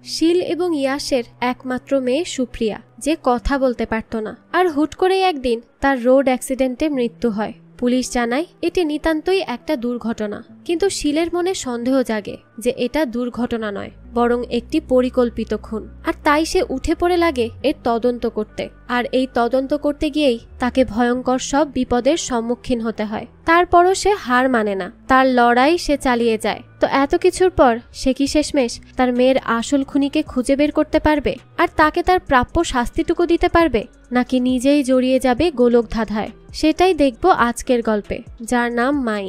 শিল এবং ইয়াসের একমাত্র মেয়ে সুপ্রিয়া, যে কথা বলতে পারত না। আর হুট করেই একদিন তার রোড অ্যাক্সিডেন্টে মৃত্যু হয়। পুলিশ জানায় এটি নিতান্তই একটা দুর্ঘটনা, কিন্তু শিলের মনে সন্দেহ জাগে যে এটা দুর্ঘটনা নয়, বরং একটি পরিকল্পিত খুন। আর তাই সে উঠে পড়ে লাগে এর তদন্ত করতে। আর এই তদন্ত করতে গিয়েই তাকে ভয়ঙ্কর সব বিপদের সম্মুখীন হতে হয়। তারপরও সে হার মানে না, তার লড়াই সে চালিয়ে যায়। তো এত কিছুর পর সে কি শেষমেশ তার মেয়ের আসল খুনিকে খুঁজে বের করতে পারবে, আর তাকে তার প্রাপ্য শাস্তিটুকু দিতে পারবে, নাকি নিজেই জড়িয়ে যাবে গোলক ধাঁধায়? সেটাই দেখব আজকের গল্পে, যার নাম মাই।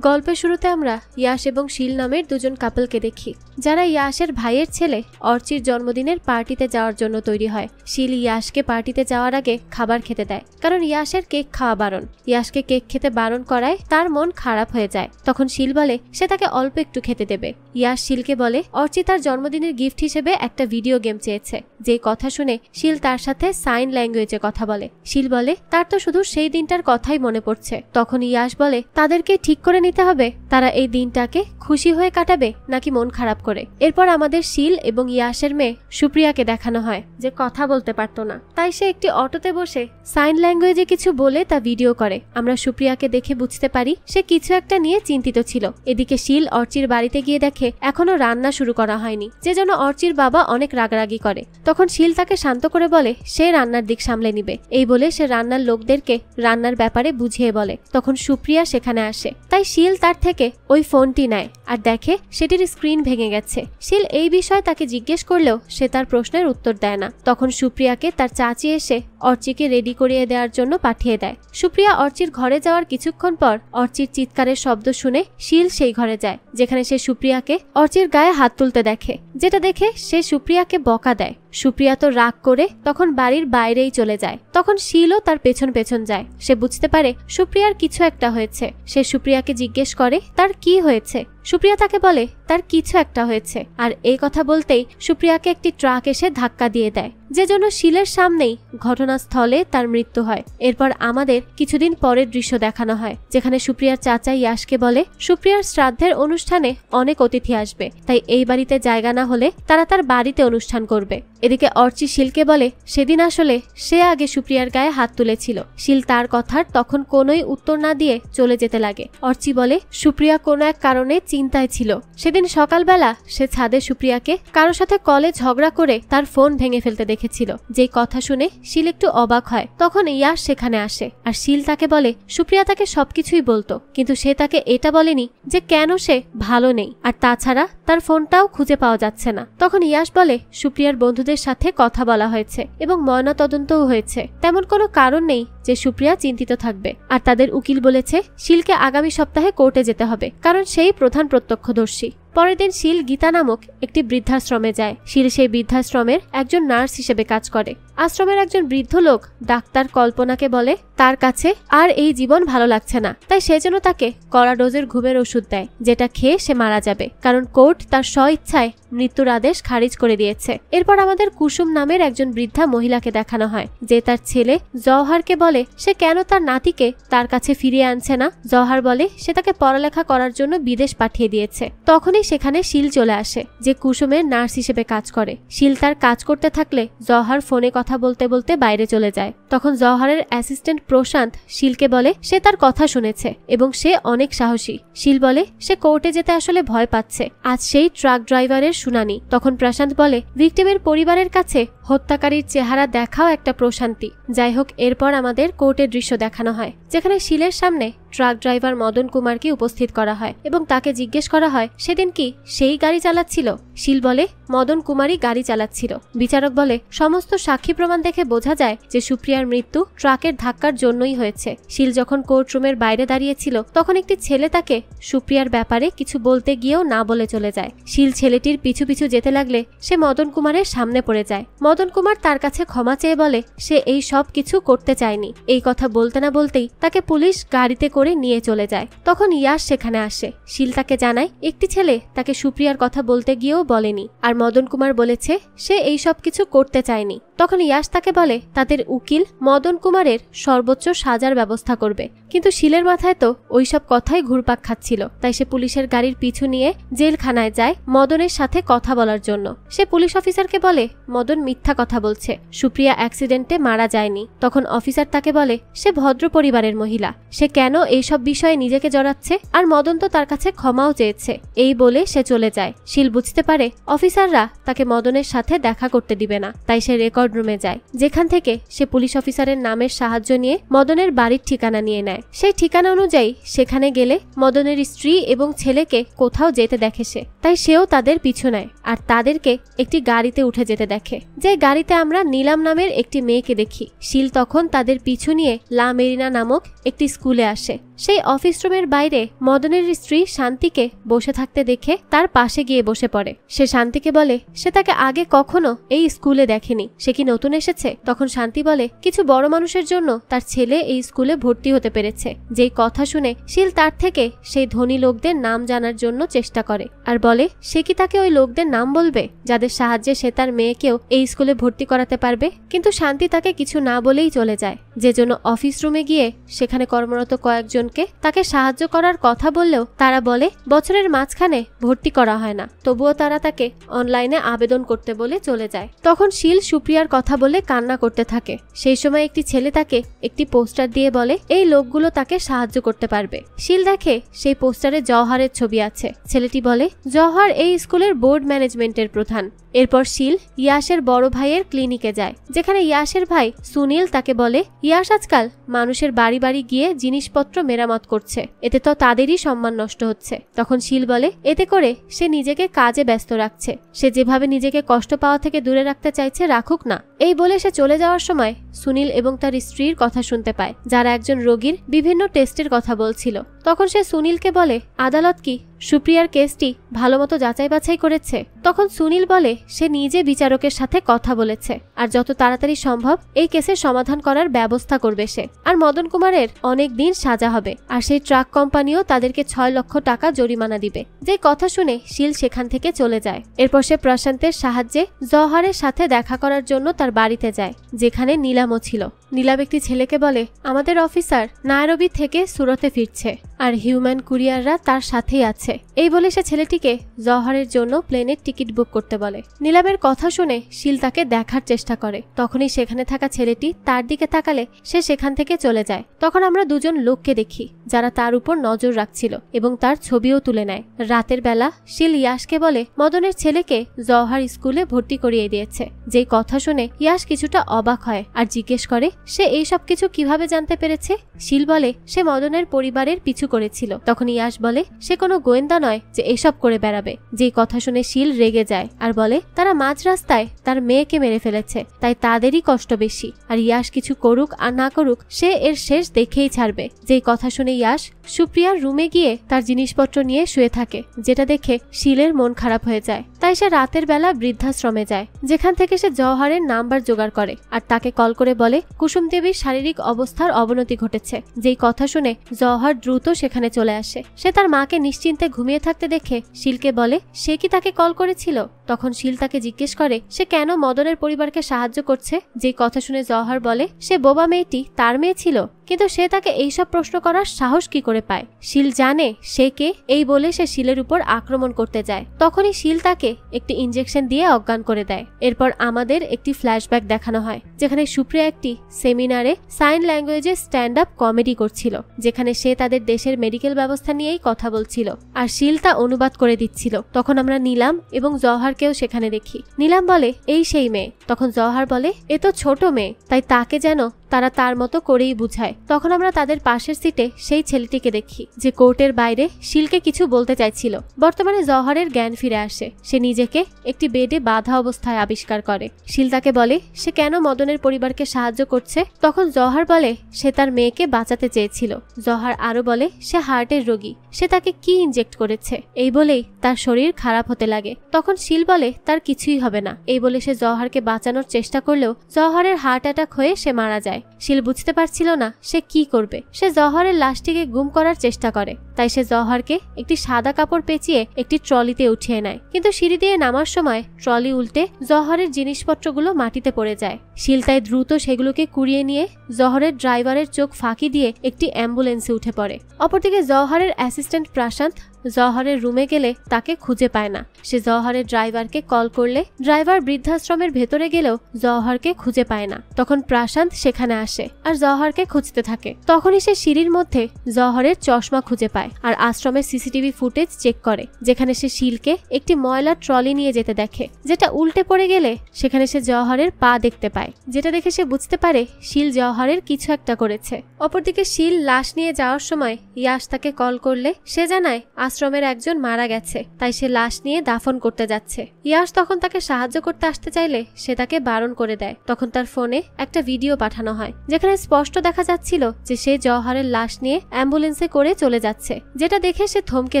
গল্পের শুরুতে আমরা ইয়াশ এবং শিল নামের দুজন কাপলকে দেখি, যারা ইয়াশের ভাইয়ের ছেলে অর্চির জন্মদিনের পার্টিতে যাওয়ার জন্য তৈরি হয়। শিল ইয়াশকে পার্টিতে যাওয়ার আগে খাবার খেতে দেয়, কারণ ইয়াশের কেক খাওয়া বারণ। ইয়াশকে কেক খেতে বারণ করায় তার মন খারাপ হয়ে যায়। তখন শিল বলে সে তাকে অল্প একটু খেতে দেবে। ইয়াশ শিলকে বলে অর্চি তার জন্মদিনের গিফট হিসেবে একটা ভিডিও গেম চেয়েছে। যে কথা শুনে শিল তার সাথে সাইন ল্যাঙ্গুয়েজে কথা বলে। শিল বলে তার তো শুধু সেই দিনটার কথাই মনে পড়ছে। তখন ইয়াশ বলে তাদেরকে ঠিক করে নিতে হবে তারা এই দিনটাকে খুশি হয়ে কাটাবে নাকি মন খারাপ করে। এরপর আমাদের শিল এবং ইয়াশের মেয়ে সুপ্রিয়াকে দেখানো হয়, যে কথা বলতে পারতো না, তাই সে একটি অটোতে বসে সাইন ল্যাঙ্গুয়েজে কিছু বলে তা ভিডিও করে। আমরা সুপ্রিয়াকে দেখে বুঝতে পারি সে কিছু একটা নিয়ে চিন্তিত ছিল। এদিকে শিল অর্চির বাড়িতে গিয়ে দেখে এখনো রান্না শুরু করা হয়নি, যে জন্য অর্চির বাবা অনেক রাগারাগি করে। তখন শিল তাকে শান্ত করে বলে সে রান্নার দিক সামলে নিবে। এই বলে সে রান্নার লোকদেরকে রান্নার ব্যাপারে বুঝিয়ে বলে। তখন সুপ্রিয়া সেখানে আসে, তাই শিল তার থেকে ওই ফোনটি নেয় আর দেখে সেটির স্ক্রিন ভেঙে গেছে। শিল এই বিষয়ে তাকে জিজ্ঞেস করলেও সে তার প্রশ্নের উত্তর দেয় না। তখন সুপ্রিয়াকে তার চাচি এসে অর্চিকে রেডি করিয়ে দেওয়ার জন্য পাঠিয়ে দেয়। সুপ্রিয়া অর্চির ঘরে যাওয়ার কিছুক্ষণ পর অর্চির চিৎকারের শব্দ শুনে শিল সেই ঘরে যায়, যেখানে সে সুপ্রিয়াকে অর্চির গায়ে হাত তুলতে দেখে, যেটা দেখে সে সুপ্রিয়াকে বকা দেয়। সুপ্রিয়া তো রাগ করে তখন বাড়ির বাইরেই চলে যায়। তখন শিলও তার পেছন পেছন যায়। সে বুঝতে পারে সুপ্রিয়ার কিছু একটা হয়েছে। সে সুপ্রিয়াকে জিজ্ঞেস করে তার কি হয়েছে। সুপ্রিয়া তাকে বলে তার কিছু একটা হয়েছে। আর এই কথা বলতেই সুপ্রিয়াকে একটি ট্রাক এসে ধাক্কা দিয়ে দেয়, যে জন্য শিলের সামনেই ঘটনাস্থলে তার মৃত্যু হয়। এরপর আমাদের কিছুদিন পরের দৃশ্য দেখানো হয়, যেখানে সুপ্রিয়ার চাচা ইয়াশকে বলে সুপ্রিয়ার শ্রাদ্ধের অনুষ্ঠানে অনেক অতিথি আসবে, তাই এই বাড়িতে জায়গা না হলে তারা তার বাড়িতে অনুষ্ঠান করবে। এদিকে অর্চি শিলকে বলে সেদিন আসলে সে আগে সুপ্রিয়ার গায়ে হাত তুলেছিল। শিল তার কথার তখন কোনোই উত্তর না দিয়ে চলে যেতে লাগে। অর্চি বলে সুপ্রিয়া কোনো এক কারণে চিন্তায় ছিল। সেদিন সকালবেলা সে ছাদে সুপ্রিয়াকে কারোর সাথে কলে ঝগড়া করে তার ফোন ভেঙে ফেলতে দেখেছিল। যেই কথা শুনে শিল একটু অবাক হয়। তখন ইয়াশ সেখানে আসে আর শিল তাকে বলে সুপ্রিয়া তাকে সবকিছুই বলতো, কিন্তু সে তাকে এটা বলেনি যে কেন সে ভালো নেই, আর তাছাড়া তার ফোনটাও খুঁজে পাওয়া যাচ্ছে না। তখন ইয়াশ বলে সুপ্রিয়ার বন্ধুদের সাথে কথা বলা হয়েছে এবং ময়না তদন্তও হয়েছে। তেমন কোনো কারণ নেই যে সুপ্রিয়া চিন্তিত থাকবে। আর তাদের উকিল বলেছে শিলকে আগামী সপ্তাহে কোর্টে যেতে হবে, কারণ সেই প্রধান প্রত্যক্ষদর্শী। পরের দিন শিল গীতা নামক একটি বৃদ্ধাশ্রমে যায়। শিল সেই বৃদ্ধাশ্রমের একজন নার্স হিসেবে কাজ করে। আশ্রমের একজন বৃদ্ধ লোক ডাক্তার কল্পনাকে বলে তার কাছে আর এই জীবন ভালো লাগছে না, তাই সেজন্য তাকে কড়া ডোজের ঘুমের ওষুধ দেয়, যেটা খেয়ে সে মারা যাবে, কারণ কোর্ট তার স্বইচ্ছায় মৃত্যুর আদেশ খারিজ করে দিয়েছে। এরপর আমাদের কুসুম নামের একজন বৃদ্ধা মহিলাকে দেখানো হয়, যে তার ছেলে জওহারকে বলে সে কেন তার নাতিকে তার কাছে ফিরিয়ে আনছে না। জওহার বলে সে তাকে পড়ালেখা করার জন্য বিদেশ পাঠিয়ে দিয়েছে। তখনই সেখানে শিল চলে আসে, যে কুসুমের নার্স হিসেবে কাজ করে। শিল তার কাজ করতে থাকলে জওহার ফোনে কথা বলতে বলতে বাইরে চলে যায়। তখন জওহারের অ্যাসিস্ট্যান্ট প্রশান্ত শিলকে বলে সে তার কথা শুনেছে এবং সে অনেক সাহসী। শিল বলে সে কোর্টে যেতে আসলে ভয় পাচ্ছে, আজ সেই ট্রাক ড্রাইভারের শুনানি। তখন প্রশান্ত বলে ভিকটিমের পরিবারের কাছে হত্যাকারীর চেহারা দেখাও একটা প্রশান্তি। যাই হোক, এরপর আমাদের কোর্টের দৃশ্য দেখানো হয়, যেখানে শিলের সামনে ট্রাক ড্রাইভার মদন কুমারকে উপস্থিত করা হয় এবং তাকে জিজ্ঞেস করা হয় সেদিন কি সেই গাড়ি চালাচ্ছিল। শিল বলে মদন কুমারই গাড়ি চালাচ্ছিল। বিচারক বলে সমস্ত সাক্ষী প্রমাণ দেখে বোঝা যায় যে সুপ্রিয়ার মৃত্যু ট্রাকের ধাক্কার জন্যই হয়েছে। শিল যখন কোর্টরুমের বাইরে দাঁড়িয়েছিল তখন একটি ছেলে তাকে সুপ্রিয়ার ব্যাপারে কিছু বলতে গিয়েও না বলে চলে যায়। শিল ছেলেটির পিছু পিছু যেতে লাগলে সে মদন কুমারের সামনে পড়ে যায়। মদন কুমার তার কাছে ক্ষমা চেয়ে বলে সে এই সব সবকিছু করতে চায়নি। এই কথা বলতে না বলতেই তাকে পুলিশ গাড়িতে করে নিয়ে চলে যায়। তখন ইয়াশ সেখানে আসে। শিল তাকে জানায় একটি ছেলে তাকে সুপ্রিয়ার কথা বলতে গিয়েও বলেনি, আর মদন কুমার বলেছে সে এই সব কিছু করতে চায়নি। তখন ইয়াশ তাকে বলে তাদের উকিল মদন কুমারের সর্বোচ্চ সাজার ব্যবস্থা করবে, কিন্তু শিলের মাথায় তো ওইসব কথাই ঘুরপাক খাচ্ছিল। তাই সে পুলিশের গাড়ির পিছু নিয়ে জেলখানায় যায় মদনের সাথে কথা বলার জন্য। সে পুলিশ অফিসারকে বলে মদন মিথ্যা কথা বলছে, সুপ্রিয়া অ্যাক্সিডেন্টে মারা যায়নি। তখন অফিসার তাকে বলে সে ভদ্র পরিবারের মহিলা, সে কেন এইসব বিষয়ে নিজেকে জড়াচ্ছে, আর মদন তো তার কাছে ক্ষমাও চেয়েছে। এই বলে সে চলে যায়। শিল বুঝতে পারে অফিসাররা তাকে মদনের সাথে দেখা করতে দিবে না, তাই সে রেকর্ড রুমে যায়, যেখান থেকে সে পুলিশ অফিসারের নামের সাহায্য নিয়ে মদনের বাড়ির ঠিকানা নিয়ে নেয়। সেই ঠিকানা অনুযায়ী সেখানে গেলে মদনের স্ত্রী এবং ছেলেকে কোথাও যেতে দেখে সে, তাই সেও তাদের পিছু নেয় আর তাদেরকে একটি গাড়িতে উঠে যেতে দেখে, যে গাড়িতে আমরা নীলাম নামের একটি মেয়েকে দেখি। শিল তখন তাদের পিছু নিয়ে লা মেরিনা নামক একটি স্কুলে আসে। সেই অফিস রুমের বাইরে মদনের স্ত্রী শান্তিকে বসে থাকতে দেখে তার পাশে গিয়ে বসে পড়ে। সে শান্তিকে বলে সে তাকে আগে কখনো এই স্কুলে দেখেনি, সে কি নতুন এসেছে? তখন শান্তি বলে কিছু বড় মানুষের জন্য তার ছেলে এই স্কুলে ভর্তি হতে পেরেছে। যেই কথা শুনে শিল তার থেকে সেই ধনী লোকদের নাম জানার জন্য চেষ্টা করে আর বলে সে কি তাকে ওই লোকদের নাম বলবে যাদের সাহায্যে সে তার মেয়েকেও এই স্কুলে ভর্তি করাতে পারবে। কিন্তু শান্তি তাকে কিছু না বলেই চলে যায়, যে জন্য অফিস রুমে গিয়ে সেখানে কর্মরত কয়েকজনকে তাকে সাহায্য করার কথা বললেও তারা বলে বছরের মাঝখানে ভর্তি করা হয় না, তবুও তারা তাকে অনলাইনে আবেদন করতে বলে চলে যায়। তখন শিল সুপ্রিয়ার কথা বলে কান্না করতে থাকে। সেই সময় একটি ছেলে তাকে একটি পোস্টার দিয়ে বলে এই লোকগুলো তাকে সাহায্য করতে পারবে। শিল দেখে সেই পোস্টারে জওহারের ছবি আছে। ছেলেটি বলে জওহার এই স্কুলের বোর্ড ম্যানেজমেন্টের প্রধান। এরপর শিল ইয়াশের বড় ভাইয়ের ক্লিনিকে যায়, যেখানে ইয়াশের ভাই সুনীল তাকে বলে ইয়াশ আজকাল মানুষের বাড়ি বাড়ি গিয়ে জিনিসপত্র মেরামত করছে, এতে তো তাদেরই সম্মান নষ্ট হচ্ছে। তখন শিল বলে এতে করে সে নিজেকে কাজে ব্যস্ত রাখছে, সে যেভাবে নিজেকে কষ্ট পাওয়া থেকে দূরে রাখতে চাইছে রাখুক না। এই বলে সে চলে যাওয়ার সময় সুনীল এবং তার স্ত্রীর কথা শুনতে পায়, যারা একজন রোগীর বিভিন্ন টেস্টের কথা বলছিল। তখন সে সুনীলকে বলে আদালত কি সুপ্রিয়ার কেসটি ভালোমতো যাচাই বাছাই করেছে? তখন সুনীল বলে সে নিজে বিচারকের সাথে কথা বলেছে আর যত তাড়াতাড়ি সম্ভব এই কেসের সমাধান করার ব্যবস্থা করবে সে, আর মদন কুমারের অনেক দিন সাজা হবে, আর সেই ট্রাক কোম্পানিও তাদেরকে 6 লক্ষ টাকা জরিমানা দিবে। যে কথা শুনে শিল সেখান থেকে চলে যায়। এরপর সে প্রশান্তের সাহায্যে জওহারের সাথে দেখা করার জন্য তার বাড়িতে যায়, যেখানে নীলামও ছিল। নীলাম একটি ছেলেকে বলে আমাদের অফিসার নাইরোবি থেকে সুরতে ফিরছে আর হিউম্যান কুরিয়াররা তার সাথেই আছে। এই বলে সে ছেলেটিকে জওহারের জন্য প্লেনের টিকিট বুক করতে বলে। নীলামের কথা শুনে শিল তাকে দেখার চেষ্টা করে। তখনই সেখানে থাকা ছেলেটি তার দিকে তাকালে সে সেখান থেকে চলে যায়। তখন আমরা দুজন লোককে দেখি যারা তার উপর নজর রাখছিল এবং তার ছবিও তুলে নেয়। রাতের বেলা শিল ইয়াশকে বলে মদনের ছেলেকে জওহার স্কুলে ভর্তি করিয়ে দিয়েছে। যেই কথা শুনে ইয়াশ কিছুটা অবাক হয় আর জিজ্ঞেস করে সে এই সব কিছু কিভাবে জানতে পেরেছে। শিল বলে সে মদনের পরিবারের পিছু করেছিল। তখন ইয়াশ বলে সে কোনো গোয়েন্দা নয় যে এসব করে বেড়াবে। যেই কথা শুনে শিল রেগে যায় আর বলে তারা মাঝ রাস্তায় তার মেয়েকে মেরে ফেলেছে, তাই তাদেরই কষ্ট বেশি, আর ইয়াশ কিছু করুক আর না করুক সে এর শেষ দেখেই ছাড়বে। যেই কথা শুনে ইয়াশ সুপ্রিয়ার রুমে গিয়ে তার জিনিসপত্র নিয়ে শুয়ে থাকে, যেটা দেখে শিলের মন খারাপ হয়ে যায়। তাই সে রাতের বেলা বৃদ্ধাশ্রমে যায়, যেখান থেকে সে জওহারের নাম্বার জোগাড় করে আর তাকে কল করে বলে কুসুম দেবীর শারীরিক অবস্থার অবনতি ঘটেছে। যেই কথা শুনে জওহার দ্রুত সেখানে চলে আসে। সে তার মাকে নিশ্চিন্তে ঘুমিয়ে থাকতে দেখে শিলকে বলে সে কি তাকে কল করেছিল। তখন শিল তাকে জিজ্ঞেস করে সে কেন মদনের পরিবারকে সাহায্য করছে। যেই কথা শুনে জওহার বলে সে বোবা মেয়েটি তার মেয়ে ছিল, কিন্তু সে তাকে এইসব প্রশ্ন করার সাহস কি করে পায়। শিল জানে সে কে, এই বলে সে শিলের উপর আক্রমণ করতে যায়। তখনই শিল তাকে একটি ইনজেকশন দিয়ে অজ্ঞান করে দেয়। এরপর আমাদের একটি ফ্ল্যাশব্যাক দেখানো হয়, যেখানে সুপ্রিয়া একটি সেমিনারে সাইন ল্যাঙ্গুয়েজে স্ট্যান্ড আপ কমেডি করছিল, যেখানে সে তাদের দেশের মেডিকেল ব্যবস্থা নিয়েই কথা বলছিল আর শিল তা অনুবাদ করে দিচ্ছিল। তখন আমরা নীলাম এবং জওহারকেও সেখানে দেখি। নীলাম বলে এই সেই মেয়ে। তখন জওহার বলে এ তো ছোট মেয়ে, তাই তাকে যেন তারা তার মতো করেই বুঝায়। তখন আমরা তাদের পাশের সিটে সেই ছেলেটিকে দেখি যে কোর্টের বাইরে শিলকে কিছু বলতে চাইছিল। বর্তমানে জওহারের জ্ঞান ফিরে আসে। সে নিজেকে একটি বেডে বাঁধা অবস্থায় আবিষ্কার করে। শিল তাকে বলে সে কেন মদনের পরিবারকে সাহায্য করছে। তখন জওহার বলে সে তার মেয়েকে বাঁচাতে চেয়েছিল। জওহার আরো বলে সে হার্টের রোগী, সে তাকে কি ইনজেক্ট করেছে। এই বলেই তার শরীর খারাপ হতে লাগে। তখন শিল বলে তার কিছুই হবে না। এই বলে সে জওহারকে বাঁচাতে বাঁচানোর চেষ্টা করলেও জওহরের হার্ট অ্যাটাক হয়ে সে মারা যায়। শিল বুঝতে পারছিল না সে কি করবে। সে জওহরের লাশটিকে গুম করার চেষ্টা করে, তাই সে জওহরকে একটি সাদা কাপড় পেঁচিয়ে একটি ট্রলিতে উঠিয়ে নেয়। কিন্তু সিঁড়ি দিয়ে নামার সময় ট্রলি উল্টে জওহরের জিনিসপত্রগুলো মাটিতে পড়ে যায়। শিল তাই দ্রুত সেগুলোকে কুড়িয়ে নিয়ে জওহরের ড্রাইভারের চোখ ফাঁকি দিয়ে একটি অ্যাম্বুলেন্সে উঠে পড়ে। অপরদিকে জওহরের অ্যাসিস্ট্যান্ট প্রশান্ত জওহরের রুমে গেলে তাকে খুঁজে পায় না। সে জওহরের ড্রাইভারকে কল করলে ড্রাইভার বৃদ্ধাশ্রমের ভেতরে গেলেও জওহরকে খুঁজে পায় না। তখন প্রশান্ত সেখানে আসে আর জওহরকে খুঁজতে থাকে। তখনই সে সিঁড়ির মধ্যে জওহরের চশমা খুঁজে পায় আর আশ্রমের সিসিটিভি ফুটেজ চেক করে, যেখানে সে শিলকে একটি ময়লার ট্রলি নিয়ে যেতে দেখে, যেটা উল্টে পড়ে গেলে সেখানে সে জওহরের পা দেখতে পায়, যেটা দেখে সে বুঝতে পারে শিল জওহরের কিছু একটা করেছে। অপরদিকে শিল লাশ নিয়ে যাওয়ার সময় ইয়াশ তাকে কল করলে সে জানায় আশ্রমের একজন মারা গেছে, তাই সে লাশ নিয়ে দাফন করতে যাচ্ছে। ইয়াশ তখন তাকে সাহায্য করতে আসতে চাইলে সে তাকে বারণ করে দেয়। তখন তার ফোনে একটা ভিডিও পাঠানো হয়, যেখানে স্পষ্ট দেখা যাচ্ছিল যে সে জওহরের লাশ নিয়ে অ্যাম্বুলেন্সে করে চলে যাচ্ছে, যেটা দেখে সে থমকে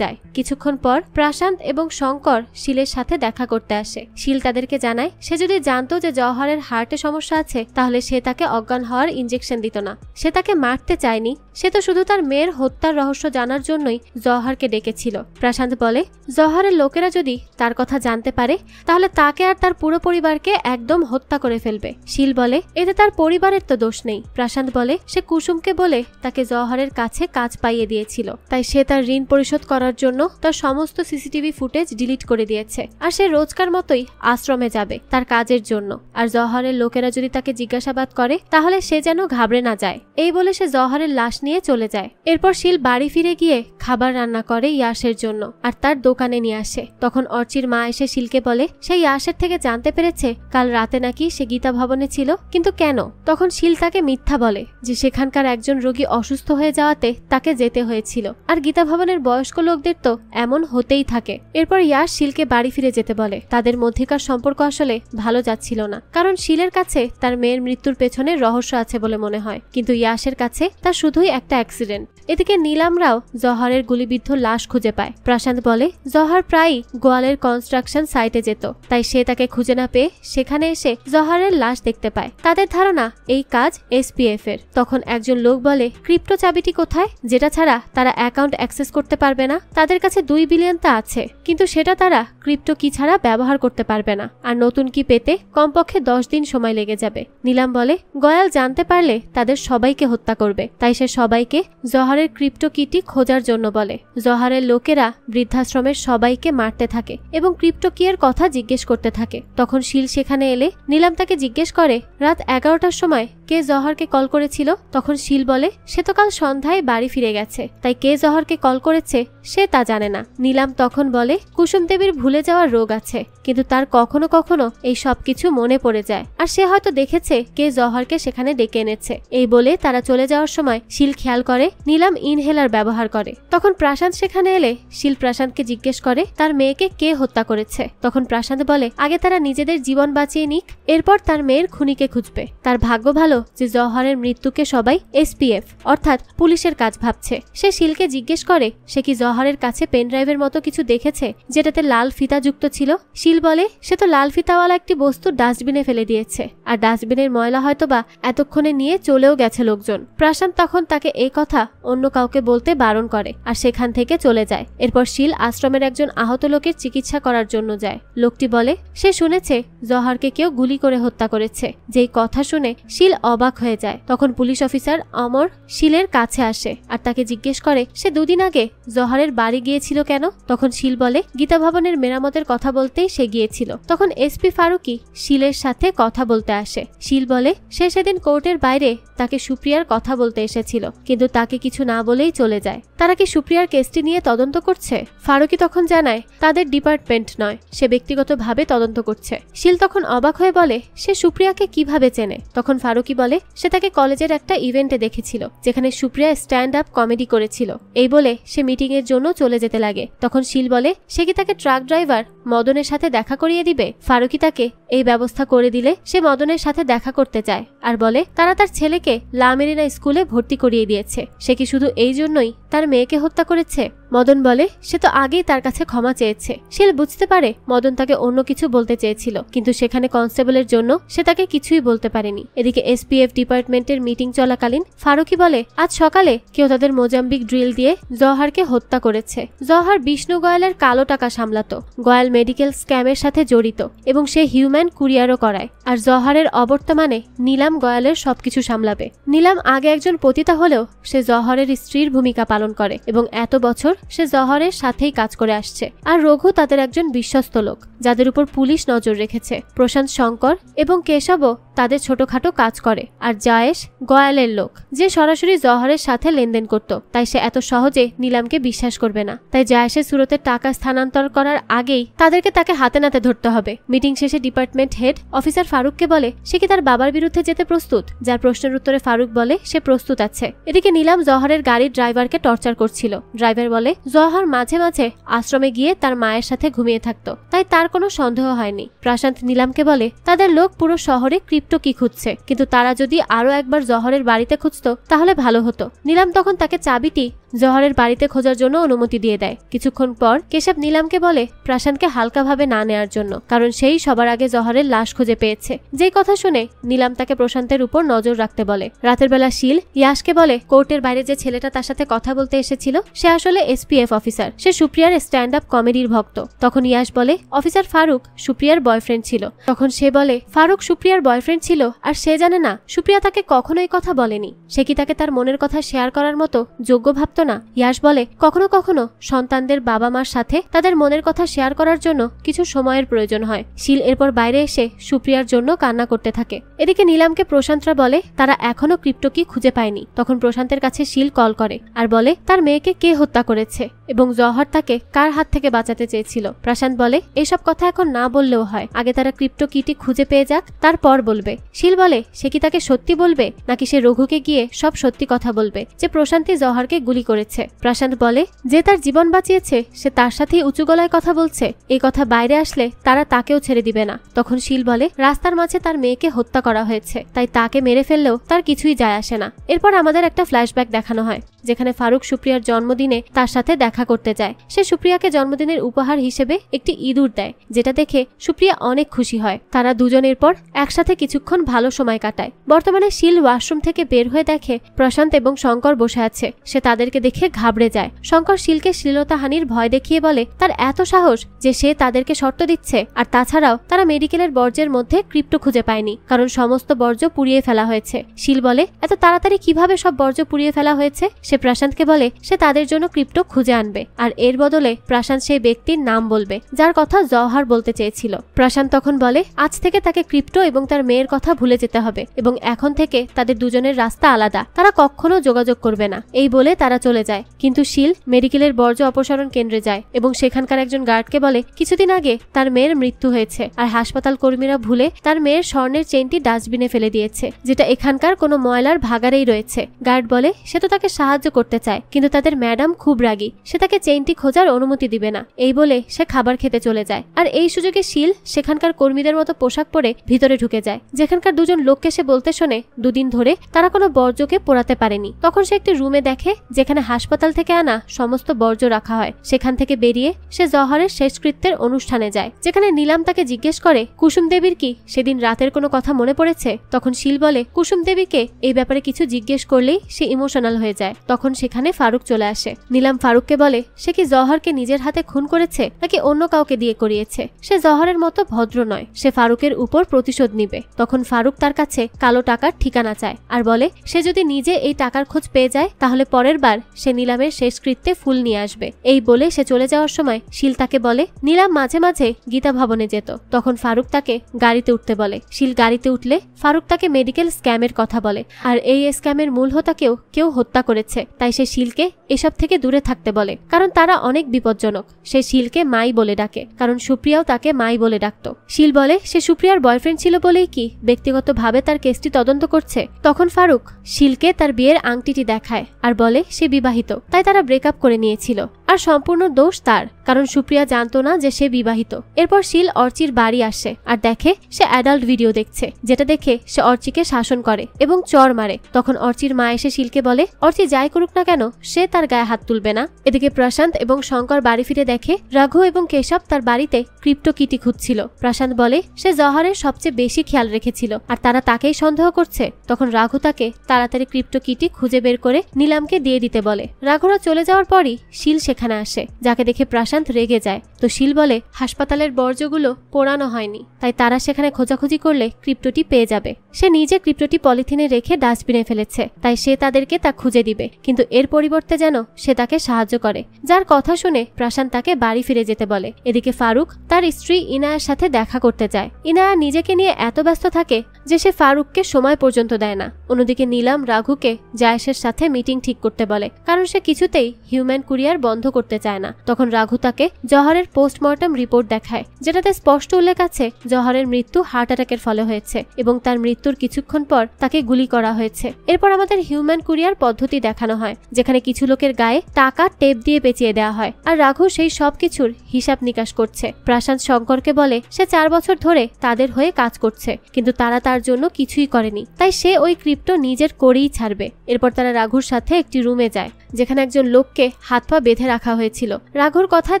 যায়। কিছুক্ষণ পর প্রশান্ত এবং শঙ্কর শিলের সাথে দেখা করতে আসে। শিল তাদেরকে জানায় সে যদি জানতো যে জওহরের হার্টে সমস্যা আছে তাহলে সে তাকে অজ্ঞান হওয়ার ইনজেকশন দিত না। সে তাকে মারতে চায়নি, সে তো শুধু তার মেয়ের হত্যার রহস্য জানার জন্যই জওহরকে ডেকেছিল। প্রশান্ত বলে জওহরের লোকেরা যদি তার কথা জানতে পারে তাহলে তাকে আর তার পুরো পরিবারকে একদম হত্যা করে ফেলবে। শিল বলে এতে তার পরিবারের তো দোষ নেই। প্রশান্ত বলে সে কুসুমকে বলে তাকে জওহরের কাছে কাজ পাইয়ে দিয়েছিল, তাই সে তার ঋণ পরিশোধ করার জন্য তার সমস্ত সিসিটিভি ফুটেজ ডিলিট করে দিয়েছে আর সে রোজকার মতোই আশ্রমে যাবে তার কাজের জন্য। আর জওহরের লোকেরা যদি তাকে জিজ্ঞাসাবাদ করে তাহলে সে যেন ঘাবড়ে না যায়। এই বলে সে জওহরের লাশ নিয়ে চলে যায়। এরপর শিল বাড়ি ফিরে গিয়ে খাবার রান্না করে ইয়াশের জন্য আর তার দোকানে নিয়ে আসে। তখন অর্চির মা এসে শিলকে বলে সে ইয়াশের থেকে জানতে পেরেছে কাল রাতে নাকি সে গীতা ভবনে ছিল, কিন্তু কেন? তখন শিল তাকে মিথ্যা বলে যে সেখানকার একজন রোগী অসুস্থ হয়ে যাওয়াতে তাকে যেতে হয়েছিল, আর গীতা ভবনের বয়স্ক লোকদের তো এমন হতেই থাকে। এরপর ইয়াশ শিলকে বাড়ি ফিরে যেতে বলে। তাদের মধ্যেকার সম্পর্ক আসলে ভালো যাচ্ছিল না, কারণ শিলের কাছে তার মেয়ের মৃত্যুর পেছনে রহস্য আছে বলে মনে হয়, কিন্তু ইয়াশের কাছে তা শুধুই একটা অ্যাক্সিডেন্ট। এদিকে নীলামরাও জওহরের গুলিবিদ্ধ লাশ খুঁজে পায়। প্রশান্ত বলে জওহর প্রায়ই গোয়ালের কনস্ট্রাকশন সাইটে যেত, তাই সে তাকে খুঁজে না পেয়ে সেখানে এসে জওহরের লাশ দেখতে পায়। তাদের ধারণা এই কাজ এসপিএফ এর। তখন একজন লোক বলে ক্রিপ্টো চাবিটি কোথায়, যেটা ছাড়া তারা অ্যাকাউন্ট অ্যাক্সেস করতে পারবে না। তাদের কাছে 2 বিলিয়ন তা আছে, কিন্তু সেটা তারা ক্রিপ্টো কি ছাড়া ব্যবহার করতে পারবে না, আর নতুন কি পেতে কমপক্ষে 10 দিন সময় লেগে যাবে। নীলাম বলে গয়াল জানতে পারলে তাদের সবাইকে হত্যা করবে, তাই সে সবাইকে জওহরের ক্রিপ্টো কিটি খোঁজার জন্য বলে। জওহরের লোকেরা বৃদ্ধাশ্রমের সবাইকে মারতে থাকে এবং ক্রিপ্টো কি এর কথা জিজ্ঞেস করতে থাকে। তখন শিল সেখানে এলে নীলাম তাকে জিজ্ঞেস করে রাত 11টার সময় কে জওহরকে কল করেছিল। তখন শিল বলে সে তো কাল সন্ধ্যায় বাড়ি ফিরে গেছে, তাই কে জওহরকে কল করেছে সে তা জানে না। নীলাম তখন বলে কুসুম দেবীর ভুলে যাওয়ার রোগ আছে, কিন্তু তার কখনো কখনো এই সবকিছু মনে পড়ে যায়, আর সে হয়তো দেখেছে কে জওহরকে সেখানে ডেকে এনেছে। এই বলে তারা চলে যাওয়ার সময় শিল খেয়াল করে নীলাম ইনহেলার ব্যবহার করে। তখন প্রশান্ত সেখানে এলে শিল প্রশান্তকে জিজ্ঞেস করে তার মেয়েকে কে হত্যা করেছে। তখন প্রশান্ত বলে আগে তারা নিজেদের জীবন বাঁচিয়ে নিক, এরপর তার মেয়ের খুনিকে খুঁজবে। তার ভাগ্য ভালো যে জওহরের মৃত্যুকে সবাই এসপিএফ অর্থাৎ পুলিশের কাজ ভাবছে। সে শিলকে জিজ্ঞেস করে সে কি জওহরের কাছে পেনড্রাইভের মতো কিছু দেখেছে যেটাতে লাল ফিতা যুক্ত ছিল। শিল বলে সে তো লাল ফিতাওয়ালা একটি বস্তু ডাস্টবিনে ফেলে দিয়েছে, আর ডাস্টবিনের ময়লা হয়তোবা এতক্ষণে নিয়ে চলেও গেছে লোকজন। প্রশান্ত তখন তাকে এই কথা অন্য কাউকে বলতে বারণ করে আর সেখান থেকে চলে যায়। এরপর শিল আশ্রমের একজন আহত লোকের চিকিৎসা করার জন্য যায়। লোকটি বলে সে শুনেছে জওহরকে কেউ গুলি করে হত্যা করেছে। যেই কথা শুনে শিল অবাক হয়ে যায়। তখন পুলিশ অফিসার অমর শিলের কাছে আসে আর তাকে জিজ্ঞেস করে সে 2 দিন আগে জওহরের বাড়ি গিয়েছিল কেন। তখন শিল বলে গীতা ভবনের মেরামতের কথা বলতেই সে গিয়েছিল। তখন এসপি ফারুকি শিলের সাথে কথা বলতে আসে। শিল বলে সে সেদিন কোর্টের বাইরে তাকে সুপ্রিয়ার কথা বলতে এসেছিল, কিন্তু তাকে কিছু না বলেই চলে যায়। তারা কি সুপ্রিয়ার কেসটি নিয়ে তদন্ত করছে? ফারুকি তখন জানায় তাদের ডিপার্টমেন্ট নয়, সে ব্যক্তিগতভাবে তদন্ত করছে। শিল তখন অবাক হয়ে বলে সে সুপ্রিয়াকে কিভাবে চেনে। তখন ফারুকি বলে সে তাকে কলেজের একটা ইভেন্টে দেখেছিল যেখানে সুপ্রিয়া স্ট্যান্ড আপ কমেডি করেছিল। এই বলে সে মিটিং এর জন্য চলে যেতে লাগে। তখন শিল বলে সে কি তাকে ট্রাক ড্রাইভার মদনের সাথে দেখা করিয়ে দিবে। ফারুকি তাকে এই ব্যবস্থা করে দিলে সে মদনের সাথে দেখা করতে চায় আর বলে তারা তার ছেলেকে লা মেরিনা স্কুলে ভর্তি করিয়ে দিয়েছে। সে কি শুধু এই জন্যই তার মেয়েকে হত্যা করেছে? মদন বলে সে তো আগেই তার কাছে ক্ষমা চেয়েছে। শিল বুঝতে পারে মদন তাকে অন্য কিছু বলতে চেয়েছিল, কিন্তু সেখানে কনস্টেবলের জন্য সে তাকে কিছুই বলতে পারেনি। এদিকে এসপিএফ ডিপার্টমেন্টের মিটিং চলাকালীন ফারুকি বলে আজ সকালে কেউ তাদের মোজাম্বিক ড্রিল দিয়ে জওহারকে হত্যা করেছে। জওহার বিষ্ণু গোয়ালের কালো টাকা সামলাতো, গোয়াল মেডিকেল স্ক্যামের সাথে জড়িত এবং সে হিউম্যান কুরিয়ারও করায়। আর জওহারের অবর্তমানে নীলাম গোয়ালের সবকিছু সামলাবে। নীলাম আগে একজন পতিতা হলেও সে জওহরের স্ত্রীর ভূমিকা পালন করে এবং এত বছর সে জওহরের সাথেই কাজ করে আসছে। আর রঘু তাদের একজন বিশ্বস্ত লোক যাদের উপর পুলিশ নজর রেখেছে। প্রশান্ত শঙ্কর এবং কেশবও তাদের ছোটখাটো কাজ করে। আর জায়েশ গোয়ালের লোক, যে সরাসরি জওহরের সাথে লেনদেন করত, তাই সে এত সহজে নীলামকে বিশ্বাস করবে না। তাই জায়েশের সুরতের টাকা স্থানান্তর করার আগেই তাদেরকে তাকে হাতে নাতে ধরতে হবে। মিটিং শেষে ডিপার্টমেন্ট হেড অফিসার ফারুককে বলে সে কি তার বাবার বিরুদ্ধে যেতে প্রস্তুত, যার প্রশ্নের উত্তরে ফারুক বলে সে প্রস্তুত আছে। এদিকে নীলাম জওহরের গাড়ির ড্রাইভারকে টর্চার করছিল। ড্রাইভার বলে জওহর মাঝে মাঝে আশ্রমে গিয়ে তার মায়ের সাথে ঘুমিয়ে থাকতো, তাই তার কোনো সন্দেহ হয়নি। প্রশান্ত নীলামকে বলে তাদের লোক পুরো শহরে ক্রিপ্টো কি খুঁজছে, কিন্তু তারা যদি আরো একবার জওহরের বাড়িতে খুঁজতো তাহলে ভালো হতো। নীলাম তখন তাকে চাবিটি জওহরের বাড়িতে খোঁজার জন্য অনুমতি দিয়ে দেয়। কিছুক্ষণ পর কেশব নীলামকে বলে প্রশান্তকে হালকাভাবে না নেয়ার জন্য, কারণ সেই সবার আগে জওহরের লাশ খুঁজে পেয়েছে। যেই কথা শুনে নীলাম তাকে প্রশান্তের উপর নজর রাখতে বলে। রাতের বেলা শিল ইয়াশকে বলে কোর্টের বাইরে যে ছেলেটা তার সাথে কথা বলতে এসেছিল সে আসলে এসপিএফ অফিসার, সে সুপ্রিয়ার স্ট্যান্ড আপ কমেডির ভক্ত। তখন ইয়াশ বলে অফিসার ফারুক সুপ্রিয়ার বয়ফ্রেন্ড ছিল। তখন সে বলে ফারুক সুপ্রিয়ার বয়ফ্রেন্ড ছিল আর সে জানে না সুপ্রিয়া তাকে কখনোই কথা বলেনি, সে কি তাকে তার মনের কথা শেয়ার করার মতো যোগ্য ভাবত না। ইয়াশ বলে কখনো কখনো সন্তানদের বাবা মার সাথে তাদের মনের কথা শেয়ার করার জন্য কিছু সময়ের প্রয়োজন হয়। শিল এরপর বাইরে এসে সুপ্রিয়ার জন্য কান্না করতে থাকে। এদিকে নীলামকে প্রশান্তরা বলে তারা এখনো ক্রিপ্টো কি খুঁজে পায়নি। তখন প্রশান্তের কাছে শিল কল করে আর বলে তার মেয়েকে কে হত্যা করেছে এবং জওহর তাকে কার হাত থেকে বাঁচাতে চেয়েছিল। প্রশান্ত বলে এসব কথা এখন না বললেও হয়, আগে তারা ক্রিপ্টো কিটি খুঁজে পেয়ে যাক, তারপর বলবে। শিল বলে সে কি তাকে সত্যি বলবে নাকি সে রঘুকে গিয়ে সব সত্যি কথা বলবে যে প্রশান্তি জওহরকে গুলি করেছে। প্রশান্ত বলে যে তার জীবন বাঁচিয়েছে সে তার সাথেই উঁচু গলায় কথা বলছে, এই কথা বাইরে আসলে তারা তাকেও ছেড়ে দিবে না। তখন শিল বলে রাস্তার মাঝে তার মেয়েকে হত্যা করা হয়েছে, তাই তাকে মেরে ফেললেও তার কিছুই যায় আসে না। এরপর আমাদের একটা ফ্ল্যাশব্যাক দেখানো হয় যেখানে ফারুক সুপ্রিয়ার জন্মদিনে তার সাথে দেখা করতে যায়। সে সুপ্রিয়াকে জন্মদিনের উপহার হিসেবে একটি ইঁদুর দেয়, যেটা দেখে সুপ্রিয়া অনেক খুশি হয়। তারা দুজনের পর একসাথে কিছুক্ষণ ভালো সময় কাটায়। বর্তমানে শিল ওয়াশরুম থেকে বের হয়ে দেখে প্রশান্ত এবং শঙ্কর বসে আছে। সে তাদেরকে দেখে ঘাবড়ে যায়। শঙ্কর শিলকে শ্লীলতাহানির ভয় দেখিয়ে বলে তার এত সাহস যে সে তাদেরকে শর্ত দিচ্ছে। আর তাছাড়াও তারা মেডিকেলের বর্জ্যের মধ্যে ক্রিপ্টো খুঁজে পায়নি, কারণ সমস্ত বর্জ্য পুড়িয়ে ফেলা হয়েছে। শিল বলে এত তাড়াতাড়ি কিভাবে সব বর্জ্য পুড়িয়ে ফেলা হয়েছে। সে প্রশান্তকে বলে সে তাদের জন্য ক্রিপ্টো খুঁজে আনবে আর এর বদলে প্রশান্ত সেই ব্যক্তির নাম বলবে যার কথা জওহর বলতে চেয়েছিল। প্রশান্ত তখন বলে আজ থেকে তাকে ক্রিপ্টো এবং তার মেয়ের কথা ভুলে যেতে হবে এবং এখন থেকে তাদের দুজনের রাস্তা আলাদা, তারা কখনো যোগাযোগ করবে না। এই বলে তারা চলে যায়। কিন্তু শিল মেডিকেলের বর্জ্য অপসারণ কেন্দ্রে যায় এবং সেখানকার একজন গার্ডকে বলে কিছুদিন আগে তার মেয়ের মৃত্যু হয়েছে আর হাসপাতাল কর্মীরা ভুলে তার মেয়ের স্বর্ণের চেইনটি ডাস্টবিনে ফেলে দিয়েছে, যেটা এখানকার কোনো ময়লার ভাগারেই রয়েছে। গার্ড বলে সে তো তাকে সাহায্য করতে চায়, কিন্তু তাদের ম্যাডাম খুব রাগী, সে তাকে চেইনটি খোঁজার অনুমতি দিবে না। এই বলে সে খাবার খেতে চলে যায়। আর এই সুযোগে শিল সেখানকার কর্মীদের মতো পোশাক পরে ভিতরে ঢুকে যায়, যেখানকার দুজন লোককে সে বলতে শোনে দুদিন ধরে তারা কোনো বর্জ্যকে পোড়াতে পারেনি। তখন সে একটি রুমে দেখে যেখানে হাসপাতাল থেকে আনা সমস্ত বর্জ্য রাখা হয়। সেখান থেকে বেরিয়ে সে জওহরের শেষকৃত্যের অনুষ্ঠানে যায়, যেখানে নীলাম তাকে জিজ্ঞেস করে কুসুম দেবীর কি সেদিন রাতের কোনো কথা মনে পড়েছে। তখন শিল বলে কুসুম দেবীকে এই ব্যাপারে কিছু জিজ্ঞেস করলেই সে ইমোশনাল হয়ে যায়। তখন সেখানে ফারুক চলে আসে। নীলাম ফারুককে বলে সে কি জওহরকে নিজের হাতে খুন করেছে নাকি অন্য কাউকে দিয়ে করিয়েছে। সে জওহরের মতো ভদ্র নয়, সে ফারুকের উপর প্রতিশোধ নিবে। তখন ফারুক তার কাছে কালো টাকার ঠিকানা চায় আর বলে সে যদি নিজে এই টাকার খোঁজ পেয়ে যায় তাহলে পরের বার সে নীলামের শেষকৃত্যে ফুল নিয়ে আসবে। এই বলে সে চলে যাওয়ার সময় শিল তাকে বলে নীলাম মাঝে মাঝে গীতা ভবনে যেত। তখন ফারুক তাকে গাড়িতে উঠতে বলে। শিল গাড়িতে উঠলে ফারুক তাকে মেডিকেল স্ক্যামের কথা বলে আর এই স্ক্যামের মূল হোতাকেও কেউ হত্যা করেছে, তাই সে শিলকে এসব থেকে দূরে থাকতে বলে কারণ তারা অনেক বিপজ্জনক। সে শিলকে মাই বলে ডাকে কারণ সুপ্রিয়াও তাকে মাই বলে ডাকতো। শিল বলে সে সুপ্রিয়ার বয়ফ্রেন্ড ছিল বলেই কি ব্যক্তিগতভাবে তার কেসটি তদন্ত করছে। তখন ফারুক শিলকে তার বিয়ের আংটিটি দেখায় আর বলে সে বিবাহিত, তাই তারা ব্রেকআপ করে নিয়েছিল। আর সম্পূর্ণ দোষ তার, কারণ সুপ্রিয়া জানতো না যে সে বিবাহিত। এরপর শিল অর্চির বাড়ি আসে আর দেখে সে অ্যাডাল্ট ভিডিও দেখছে, যেটা দেখে সে অর্চিকে শাসন করে এবং চর মারে। তখন অর্চির মা এসে শিলকে বলে অর্চি যাই করুক না কেন সে তার গায়ে হাত তুলবে না। এদিকে প্রশান্ত এবং শঙ্কর বাড়ি ফিরে দেখে রঘু এবং কেশব তার বাড়িতে ক্রিপ্টো কিটি খুঁজছিল। প্রশান্ত বলে সে জহরের সবচেয়ে বেশি খেয়াল রেখেছিল আর তারা তাকেই সন্দেহ করছে। তখন রাঘু তাকে তাড়াতাড়ি ক্রিপ্টো কিটি খুঁজে বের করে নিলামকে দিয়ে দিতে বলে। রাঘুরা চলে যাওয়ার পরই শিল সেখানে আসে, যাকে দেখে প্রশান্ত রেগে যায়। তো শিল বলে হাসপাতালের বর্জ্যগুলো পোড়ানো হয়নি, তাই তারা সেখানে খোঁজাখুঁজি করলে ক্রিপ্টোটি পেয়ে যাবে। সে নিজে ক্রিপ্টোটি পলিথিনে রেখে ডাস্টবিনে ফেলেছে, তাই সে তাদেরকে তা খুঁজে দিবে, কিন্তু এর পরিবর্তে যেন সে তাকে সাহায্য করে। যার কথা শুনে প্রশান্ত তাকে বাড়ি ফিরে যেতে বলে। এদিকে ফারুক তার স্ত্রী ইনায়ার সাথে দেখা করতে যায়। ইনায়া নিজেকে নিয়ে এত ব্যস্ত থাকে যে সে ফারুককে সময় পর্যন্ত দেয় না। অন্যদিকে নিলাম রাঘুকে জায়েশের সাথে মিটিং ঠিক করতে বলে, কারণ সে কিছুতেই হিউম্যান কুরিয়ার বন্ধ করতে চায় না। তখন রাঘু তাকে জহরের পোস্টমর্টম রিপোর্ট দেখায়, যেটাতে স্পষ্ট উল্লেখ আছে জহরের মৃত্যু হার্ট অ্যাটাকের ফলে হয়েছে এবং তার মৃত্যুর কিছুক্ষণ পর তাকে গুলি করা হয়েছে। এরপর আমাদের হিউম্যান কুরিয়ার পদ্ধতি দেখানো হয়, যেখানে কিছু লোকের গায়ে টাকা টেপ দিয়ে পেঁচিয়ে দেওয়া হয় আর রাঘু সেই সবকিছুর হিসাব নিকাশ করছে। প্রশান্ত শঙ্করকে বলে সে 4 বছর ধরে তাদের হয়ে কাজ করছে, কিন্তু তারা তার জন্য কিছুই করেনি, তাই সে ওই ক্রিপ্টো নিজের করেই ছাড়বে। এরপর তারা রাঘুর সাথে একটি রুমে যায়, যেখানে একজন লোককে হাত পা বেঁধে রাখা হয়েছিল। রাঘুর কথায়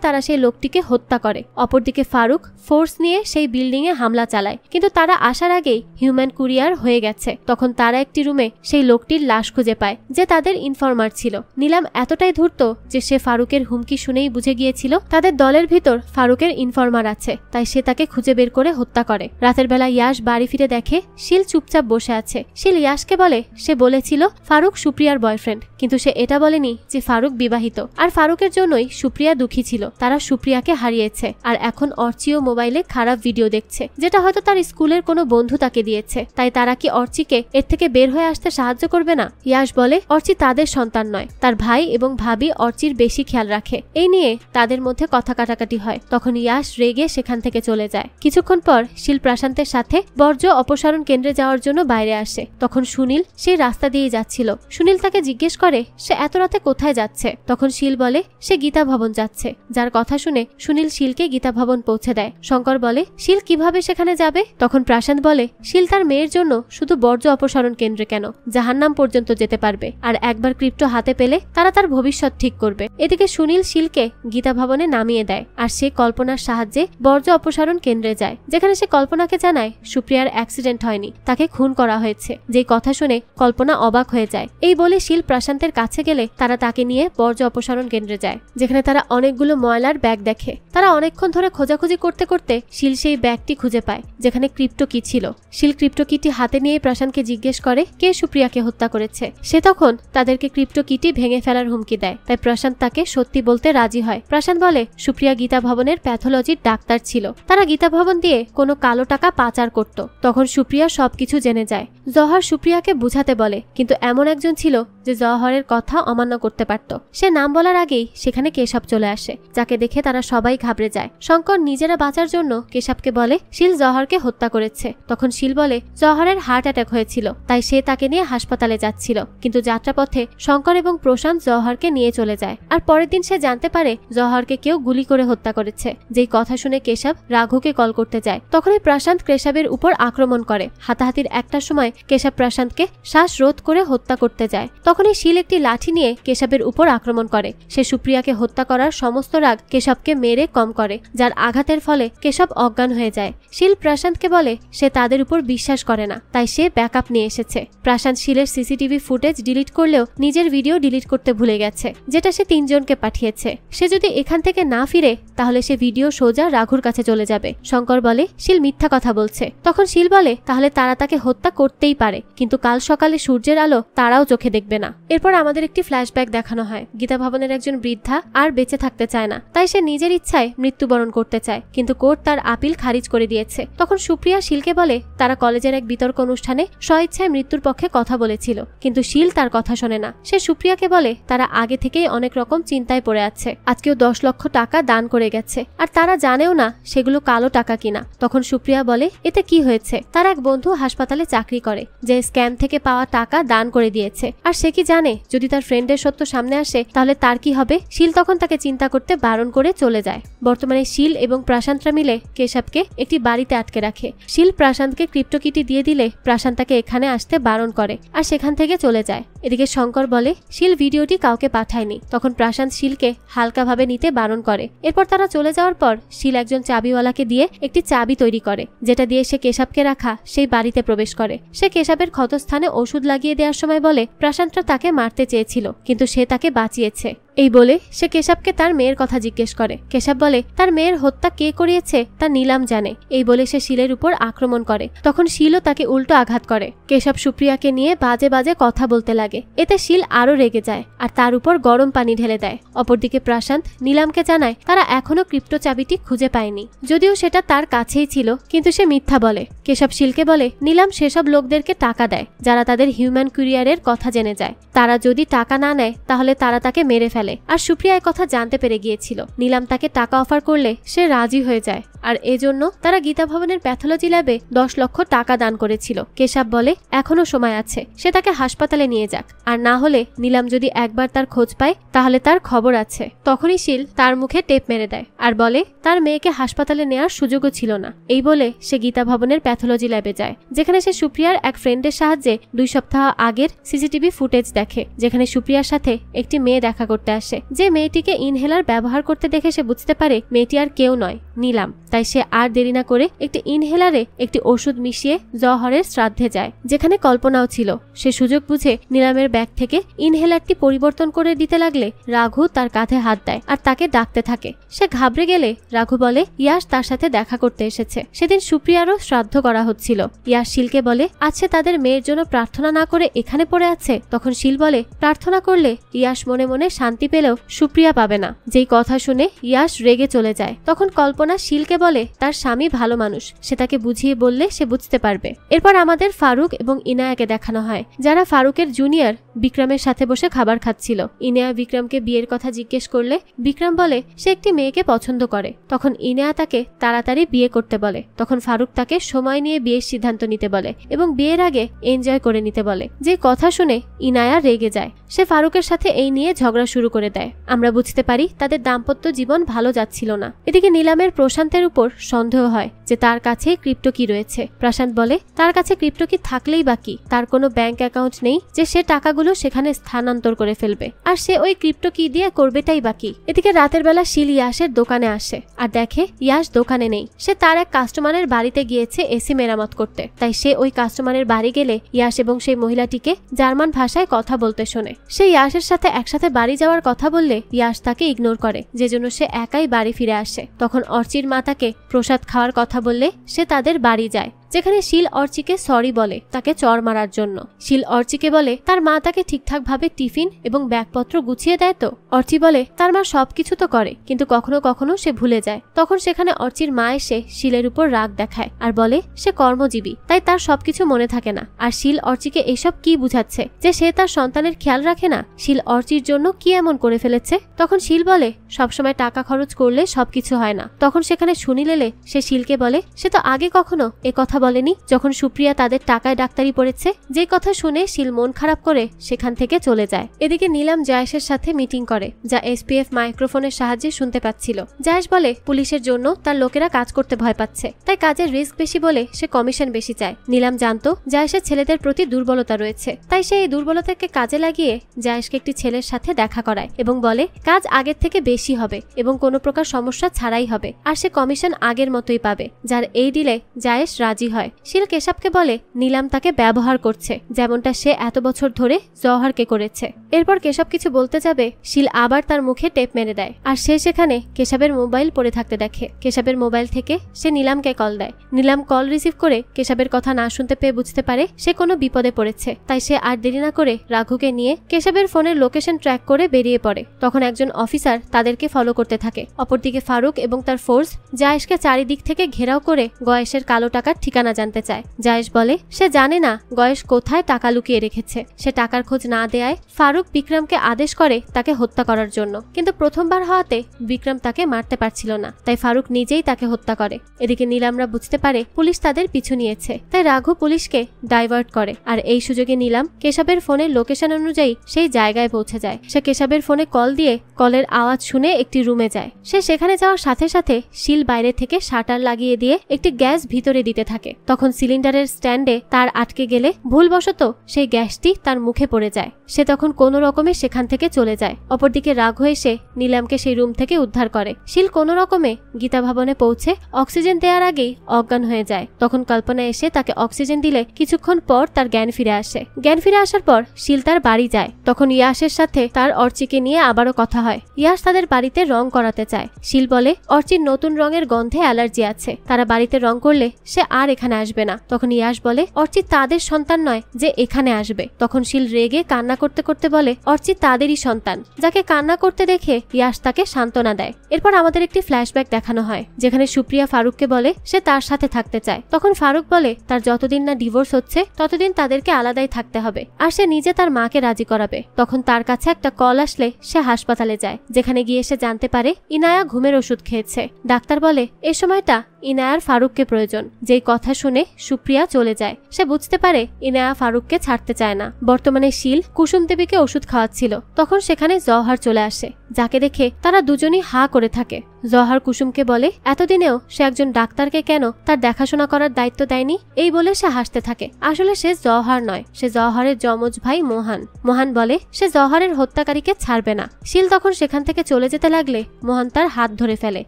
তারা সেই লোকটিকে হত্যা করে। অপরদিকে ফারুক ফোর্স নিয়ে সেই বিল্ডিং এ হামলা চালায়, কিন্তু তারা আসার আগেই হিউম্যান কুরিয়ার হয়ে গেছে। তখন তারা একটি রুমে সেই লোকটির লাশ খুঁজে পায়, যে তাদের ইনফরমার ছিল। নিলাম এতটাই ধূর্ত যে সে ফারুকের হুমকি শুনেই বুঝে গিয়েছিল তাদের দলের ভিতর ফারুকের ইনফরমার আছে, তাই সে তাকে খুঁজে বের করে হত্যা করে। রাতের বেলা ইয়াশ বাড়ি ফিরে দেখে শিল চুপচাপ বসে আছে। শিল ইয়াশকে বলে সে বলেছিল ফারুক সুপ্রিয়ার বয়ফ্রেন্ড, কিন্তু সে এটা বলেনি যে ফারুক বিবাহিত। আর ফারুকের জন্যই সুপ্রিয়া দুঃখী ছিল, তারা সুপ্রিয়াকে হারিয়েছে আর এখন অর্চিও মোবাইলে খারাপ ভিডিও দেখছে, যেটা হয়তো তার স্কুলের কোনো বন্ধু তাকে দিয়েছে। তাই তারা কি অর্চিকে এর থেকে বের হয়ে আসতে সাহায্য করবে না? ইয়াশ বলে অর্চি তাদের সন্তান নয়, তার ভাই এবং ভাবি অর্চির বেশি খেয়াল রাখে। এই নিয়ে তাদের মধ্যে কথা কাটাকাটি হয়। তখন ইয়াশ রেগে সেখান থেকে চলে যায়। কিছুক্ষণ পর শিল প্রশান্তের সাথে বর্জ্য অপসারণ কেন্দ্রে যাওয়ার জন্য বাইরে আসে। তখন সুনীল সেই রাস্তা দিয়ে যাচ্ছিল। সুনীল তাকে জিজ্ঞেস করে সে এত রাতে কোথায় যাচ্ছে। তখন শিল বলে সে গীতা ভবন যাচ্ছে। যার কথা শুনে সুনীল শিলকে গীতা ভবন পৌঁছে দেয়। শঙ্কর বলে শিল কিভাবে সেখানে যাবে। তখন প্রশান্ত বলে শিল তার মেয়ের জন্য শুধু বর্জ্য অপসারণ কেন্দ্রে কেন, জাহান্নাম পর্যন্ত যেতে পারবে, আর একবার ক্রিপ্টো হাতে পেলে তারা তার ভবিষ্যৎ ঠিক করবে। এদিকে সুনীল শিলকে গীতা ভবনে নামিয়ে দেয় আর সে কল্পনার সাহায্যে বর্জ্য অপসারণ কেন্দ্রে যায়, যেখানে সে কল্পনাকে জানায় সুপ্রিয়ার অ্যাক্সিডেন্ট হয়নি, তাকে খুন করা হয়েছে। যেই কথা শুনে কল্পনা অবাক হয়ে যায়। এই বলে শিল প্রশান্তের কাছে গেলে তারা তাকে নিয়ে বর্জ্য অপসারণ কেন্দ্রে যায়, যেখানে তারা অনেকগুলো ময়লার ব্যাগ দেখে। তারা অনেকক্ষণ ধরে খোঁজাখুঁজি করতে করতে শিল সেই ব্যাগটি খুঁজে পায়, যেখানে ক্রিপ্টো কি ছিল। শিল ক্রিপ্টো কিটি হাতে নিয়ে প্রশান্তকে জিজ্ঞেস করে কে সুপ্রিয়াকে হত্যা করেছে। সে তখন তাদেরকে ক্রিপ্টো কিটি ভেঙে ফেলার হুমকি দেয়, তাই প্রশান্ত তাকে সত্যি বলতে রাজি হয়। প্রশান্ত বলে সুপ্রিয়া গীতা ভবনের প্যাথোলজির ডাক্তার ছিল, তারা গীতা ভবন দিয়ে কোনো কালো টাকা পাচার করত। তখন সুপ্রিয়া সবকিছু জেনে যায়। জহর সুপ্রিয়াকে বুঝাতে বলে, কিন্তু এমন একজন ছিল যে জহরের কথা অমান্য করতে পারত। সে নাম বলার আগেই সেখানে কেশব চলে আসে, যাকে দেখে তারা সবাই ঘাবড়ে যায়। শঙ্কর নিজেরা বাঁচার জন্য কেশবকে বলে শিল জহরকে হত্যা করেছে। তখন শিল বলে জহরের হার্ট অ্যাটাক হয়েছিল, তাই সে তাকে নিয়ে হাসপাতালে যাচ্ছিল। কিন্তু যাত্রাপথে শঙ্কর এবং প্রশান্ত জহরকে নিয়ে চলে যায়। আর পরের দিন সে জানতে পারে জহরকে কেউ গুলি করে হত্যা করেছে। যেই কথা শুনে কেশব রাঘুকে কল করতে যায়। তখনই প্রশান্ত কেশবের উপর আক্রমণ করে। হাতাহাতির একটা সময় কেশব প্রশান্তকে শ্বাসরোধ করে হত্যা করতে যায়। তখনই শিল একটি লাঠি নিয়ে কেশবের উপর আক্রমণ করে। সে সুপ্রিয়াকে হত্যা করার সমস্ত রাগ কেশবকে মেরে কম করে, যার আঘাতের ফলে কেশব অজ্ঞান হয়ে যায়। শিল প্রশান্তকে বলে সে তাদের উপর বিশ্বাস করে না, তাই সে ব্যাকআপ নিয়ে এসেছে। প্রশান্ত শিলের সিসিটিভি ফুটেজ ডিলিট করলেও নিজের ভিডিও ডিলিট করতে ভুলে গেছে, যেটা সে 3 জনকে পাঠিয়েছে। সে যদি এখান থেকে না ফিরে তাহলে সে ভিডিও সোজা রাঘুর কাছে চলে যাবে। শঙ্কর বলে শিল মিথ্যা কথা বলছে। তখন শিল বলে তাহলে তারা তাকে হত্যা করতেই পারে, কিন্তু কাল সকালে সূর্যের আলো তারাও চোখে দেখবে না। এরপর আমাদের একটি ফ্ল্যাশব্যাক দেখানো হয়। গীতা ভবনের একজন বৃদ্ধা আর বেঁচে থাকতে চায় না, তাই সে নিজের ইচ্ছায় মৃত্যুবরণ করতে চায়, কিন্তু কোর্ট তার আপিল খারিজ করে দিয়েছে। তখন সুপ্রিয়া শিলকে বলে তারা কলেজের এক বিতর্ক অনুষ্ঠানে স্বইচ্ছায় মৃত্যুর পক্ষে কথা বলেছিল, কিন্তু শিল তার কথা শোনে না। সে সুপ্রিয়াকে বলে তারা আগে থেকেই অনেক রকম চিন্তায় পড়ে আছে। আজকেও 10 লক্ষ টাকা দান করে গেছে, আর তারা জানেও না সেগুলো কালো টাকা কিনা। তখন সুপ্রিয়া বলে এতে কি হয়েছে, তার এক বন্ধু হাসপাতালে চাকরি করে, যে স্ক্যাম থেকে পাওয়া টাকা দান করে দিয়েছে, আর সে কি জানে যদি তার ফ্রেন্ডের সত্য সামনে আসে তাহলে তার কি হবে? শিল তখন তাকে চিন্তা করতে বারণ করে চলে যায়। বর্তমানে শিল এবং প্রশান্তরা মিলে কেশবকে একটি বাড়িতে আটকে রাখে। শিল প্রশান্তকে ক্রিপ্টোকিটি দিয়ে দিলে প্রশান্ত তাকে এখানে আসতে বারণ করে আর সেখান থেকে চলে যায়। এদিকে শঙ্কর বলে শিল ভিডিওটি কাউকে পাঠায়নি। তখন প্রশান্ত শিলকে হালকাভাবে নিতে বারণ করে। এরপর তারা চলে যাওয়ার পর শিল একজন চাবিওয়ালাকে দিয়ে একটি চাবি তৈরি করে, যেটা দিয়ে সে কেশবকে রাখা সেই বাড়িতে প্রবেশ করে। সে কেশবের ক্ষতস্থানে ওষুধ লাগিয়ে দেওয়ার সময় বলে প্রশান্তরা তাকে মারতে চেয়েছিল কিন্তু সে তাকে বাঁচিয়েছে। এই বলে সে কেশবকে তার মেয়ের কথা জিজ্ঞেস করে। কেশব বলে তার মেয়ের হত্যা কে করিয়েছে তা নীলাম জানে। এই বলে সে শিলের উপর আক্রমণ করে। তখন শিলও তাকে উল্টো আঘাত করে। কেশব সুপ্রিয়াকে নিয়ে বাজে বাজে কথা বলতে লাগে। এতে শিল আরো রেগে যায় আর তার উপর গরম পানি ঢেলে দেয়। অপরদিকে প্রশান্ত নীলামকে জানায় তারা এখনো ক্রিপ্টো চাবিটি খুঁজে পায়নি, যদিও সেটা তার কাছেই ছিল, কিন্তু সে মিথ্যা বলে। কেশব শিলকে বলে নীলাম সেসব লোকদেরকে টাকা দেয় যারা তাদের হিউম্যান কুরিয়ারের কথা জেনে যায়। তারা যদি টাকা না নেয় তাহলে তারা তাকে মেরে ফেলে। আর সুপ্রিয়া কথা জানতে পেরে গিয়েছিল। নীলাম তাকে টাকা অফার করলে সে রাজি হয়ে যায় আর এজন্য তারা গীতা ভবনের প্যাথোলজি ল্যাবে 10 লক্ষ টাকা দান করেছিল। কেশব বলে এখনো সময় আছে, সে তাকে হাসপাতালে নিয়ে যাক, আর না হলে নীলাম যদি একবার তার খোঁজ পায় তাহলে তার খবর আছে। তখনই শিল তার মুখে টেপ মেরে দেয় আর বলে তার মেয়েকে হাসপাতালে নেওয়ার সুযোগও ছিল না। এই বলে সে গীতা ভবনের প্যাথোলজি ল্যাবে যায়, যেখানে সে সুপ্রিয়ার এক ফ্রেন্ডের সাহায্যে 2 সপ্তাহ আগের সিসিটিভি ফুটেজ দেখে, যেখানে সুপ্রিয়ার সাথে একটি মেয়ে দেখা করতে আসে। যে মেয়েটিকে ইনহেলার ব্যবহার করতে দেখে সে বুঝতে পারে মেয়েটি আর কেউ নয়, নীলাম। তাই সে আর দেরি না করে একটি ইনহেলারে একটি ওষুধ মিশিয়ে জহরের শ্রাদ্ধে যায়, যেখানে কল্পনাও ছিল। সে সুযোগ বুঝে নীলামের ব্যাগ থেকে ইনহেলারটি পরিবর্তন করে দিতে লাগলে রাঘু তার কাঁধে হাত দেয় আর তাকে ডাকতে থাকে। সে ঘাবড়ে গেলে রাঘু বলে ইয়াশ তার সাথে দেখা করতে এসেছে। সেদিন সুপ্রিয়ারও শ্রাদ্ধ করা হচ্ছিল। ইয়াশ শিলকে বলে আচ্ছা তাদের মেয়ের জন্য প্রার্থনা না করে এখানে পড়ে আছে। তখন শিল বলে প্রার্থনা করলে ইয়াশ মনে মনে শান্তি পেলেও সুপ্রিয়া পাবে না। যেই কথা শুনে ইয়াশ রেগে চলে যায়। তখন কল্পনা শিলকে বলে তার স্বামী ভালো মানুষ, সে তাকে বুঝিয়ে বললে সে বুঝতে পারবে। এরপর আমাদের ফারুক এবং ইনায়াকে দেখানো হয়, যারা ফারুকের জুনিয়র বিক্রমের সাথে বসে খাবার খাচ্ছিল। ইনায়া বিক্রমকে বিয়ের কথা জিজ্ঞেস করলে বিক্রম বলে সে একটি মেয়েকে পছন্দ করে। তখন ইনায়া তাকে তাড়াতাড়ি বিয়ে করতে বলে। তখন ফারুক তাকে সময় নিয়ে বিয়ের সিদ্ধান্ত নিতে বলে এবং বিয়ের আগে এনজয় করে নিতে বলে। যে কথা শুনে ইনায়া রেগে যায়। সে ফারুকের সাথে এই নিয়ে ঝগড়া শুরু করে দেয়। আমরা বুঝতে পারি তাদের দাম্পত্য জীবন ভালো যাচ্ছিল না। এদিকে নীলামের প্রশান্তের উপর সন্দেহ হয় যে তার কাছে ক্রিপ্টো কি রয়েছে। প্রশান্ত বলে তার কাছে ক্রিপ্টো কি থাকলেই বাকি, তার কোনো ব্যাংক অ্যাকাউন্ট নেই যে সে টাকাগুলো সেখানে স্থানান্তর করে ফেলবে, আর সে ওই ক্রিপ্টো কি দিয়ে করবেটাই বাকি। এদিকে রাতের বেলা শিল ইয়াশের দোকানে আসে আর দেখে ইয়াশ দোকানে নেই। সে তার এক কাস্টমারের বাড়িতে গিয়েছে এসি মেরামত করতে। তাই সে ওই কাস্টমারের বাড়ি গেলে ইয়াশ এবং সেই মহিলাটিকে জার্মান ভাষায় কথা বলতে শোনে। সে ইয়াশের সাথে একসাথে বাড়ি যাওয়ার কথা বললে ইয়াশ তাকে ইগনোর করে, যে জন্য সে একাই বাড়ি ফিরে আসে। তখন অর্চির মা তাকে প্রসাদ খাওয়ার কথা বললে সে তাদের বাড়ি যায়, যেখানে শিল অর্চিকে সরি বলে তাকে চড় মারার জন্য। শিল অর্চিকে বলে তার মা তাকে ঠিকঠাক ভাবে টিফিন এবং ব্যাগপত্র গুছিয়ে দেয় তো। অর্চি বলে তার মা সবকিছু তো করে, কিন্তু কখনো কখনো সে ভুলে যায়। তখন সেখানে অর্চির মা এসে শিলের উপর রাগ দেখায় আর বলে সে কর্মজীবী, তাই তার সবকিছু মনে থাকে না। আর শিল অর্চিকে এসব কি বুঝাচ্ছে যে সে তার সন্তানের খেয়াল রাখে না। শিল অর্চির জন্য কি এমন করে ফেলেছে? তখন শিল বলে সবসময় টাকা খরচ করলে সবকিছু হয় না। তখন সেখানে সুনীল এলে সে শিলকে বলে সে তো আগে কখনো এ কথা বলেনি যখন সুপ্রিয়া তাদের টাকায় ডাক্তারি পড়েছে। যে কথা শুনে শিল মন খারাপ করে সেখান থেকে চলে যায়। এদিকে নীলাম জায়েশের সাথে মিটিং করে, যা এসপিএফ মাইক্রোফোনের সাহায্যে শুনতে পাচ্ছিল। জায়েশ বলে পুলিশের জন্য তার লোকেরা কাজ করতে ভয় পাচ্ছে, তাই কাজের রিস্ক বেশি বলে সে কমিশন বেশি চায়। নীলাম জানতো জায়েশের ছেলেদের প্রতি দুর্বলতা রয়েছে, তাই সে এই দুর্বলতাকে কাজে লাগিয়ে জায়েশকে একটি ছেলের সাথে দেখা করায় এবং বলে কাজ আগের থেকে বেশি হবে এবং কোনো প্রকার সমস্যা ছাড়াই হবে, আর সে কমিশন আগের মতোই পাবে। যার এই দিলে জায়েশ রাজি হয়। শিল কেশবকে বলে নীলাম তাকে ব্যবহার করছে, যেমনটা সে এত বছর ধরে জওহরকে করেছে। এরপর কেশব কিছু বলতে যাবে, শিল আবার তার মুখে টেপ মেরে দেয় আর সে সেখানে কেশবের মোবাইল পড়ে থাকতে দেখে। কেশবের মোবাইল থেকে সে নীলামকে কল দেয়। নীলাম কল রিসিভ করে কেশবের কথা না শুনতে পেয়ে বুঝতে পারে সে কোনো বিপদে পড়েছে, তাই সে আর দেরি না করে রাঘুকে নিয়ে কেশবের ফোনের লোকেশন ট্র্যাক করে বেরিয়ে পড়ে। তখন একজন অফিসার তাদেরকে ফলো করতে থাকে। অপরদিকে ফারুক এবং তার ফোর্স জায়েশকে চারিদিক থেকে ঘেরাও করে গয়েশের কালো টাকার ঠিকানা ঠিকানা জানতে চায়। জায়েশ বলে সে জানে না গয়েশ কোথায় টাকা লুকিয়ে রেখেছে। সে টাকার খোঁজ না দেয়ায় ফারুক বিক্রমকে আদেশ করে তাকে হত্যা করার জন্য, কিন্তু প্রথমবার হওয়াতে বিক্রম তাকে মারতে পারছিল না, তাই ফারুক নিজেই তাকে হত্যা করে। এদিকে নীলামরা বুঝতে পারে পুলিশ তাদের পিছু নিয়েছে, তাই রাঘু পুলিশকে ডাইভার্ট করে। আর এই সুযোগে নীলাম কেশবের ফোনের লোকেশন অনুযায়ী সেই জায়গায় পৌঁছে যায়। সে কেশবের ফোনে কল দিয়ে কলের আওয়াজ শুনে একটি রুমে যায়। সে সেখানে যাওয়ার সাথে সাথে শিল বাইরে থেকে শাটার লাগিয়ে দিয়ে একটি গ্যাস ভিতরে দিতে থাকে। তখন সিলিন্ডারের স্ট্যান্ডে তার আটকে গেলে ভুলবশত সেই গ্যাসটি তার মুখে পড়ে যায়। সে তখন কোনো রকমে সেখান থেকে চলে যায়। অপরদিকে রাঘু এসে নীলামকে সেই রুম থেকে উদ্ধার করে। শিল কোনো রকমে গীতা ভবনে পৌঁছে অক্সিজেন দেওয়ার আগেই অজ্ঞান হয়ে যায়। তখন কল্পনা এসে তাকে অক্সিজেন দিলে কিছুক্ষণ পর তার জ্ঞান ফিরে আসে। জ্ঞান ফিরে আসার পর শিল তার বাড়ি যায়। তখন ইয়াসের সাথে তার অর্চিকে নিয়ে আবারও কথা হয়। ইয়াস তাদের বাড়িতে রং করাতে চায়। শিল বলে অর্চির নতুন রঙের গন্ধে অ্যালার্জি আছে, তারা বাড়িতে রং করলে সে আর এখানে আসবে না। তখন ইয়াস বলে অর্চি তাদের সন্তান নয় যে এখানে আসবে। তখন শিল রেগে কান্না করতে করতে বলে অর্চি তাদেরই সন্তান। যাকে কান্না করতে দেখে ইয়াস তাকে সান্ত্বনা দেয়। এরপর আমাদের একটি ফ্ল্যাশব্যাক দেখানো হয়, যেখানে সুপ্রিয়া ফারুককে বলে সে তার সাথে থাকতে চায়। তখন ফারুক বলে তার যতদিন না ডিভোর্স হচ্ছে ততদিন তাদেরকে আলাদাই থাকতে হবে, আর সে নিজে তার মাকে রাজি করাবে। তখন তার কাছে একটা কল আসলে সে হাসপাতালে যায়, যেখানে গিয়ে সে জানতে পারে ইনায়া ঘুমের ওষুধ খেয়েছে। ডাক্তার বলে এ সময়টা ইনায়ার ফারুককে প্রয়োজন। যেই কথা শুনে সুপ্রিয়া চলে যায়। সে বুঝতে পারে ইনায়া ফারুককে ছাড়তে চায় না। বর্তমানে শিল কুসুম দেবীকে ওষুধ খাওয়াচ্ছিল। তখন সেখানে জওহার চলে আসে, যাকে দেখে তারা দুজনই হা করে থাকে। জওহার কুসুমকে বলে এতদিনেও সে একজন ডাক্তারকে কেন তার দেখাশোনা করার দায়িত্ব দেয়নি। এই বলে সে হাসতে থাকে। আসলে সে জওহার নয়, সে জওহারের যমজ ভাই মোহান। মোহান বলে সে জওহারের হত্যাকারীকে ছাড়বে না। শিল তখন সেখান থেকে চলে যেতে লাগলে মোহান তার হাত ধরে ফেলে।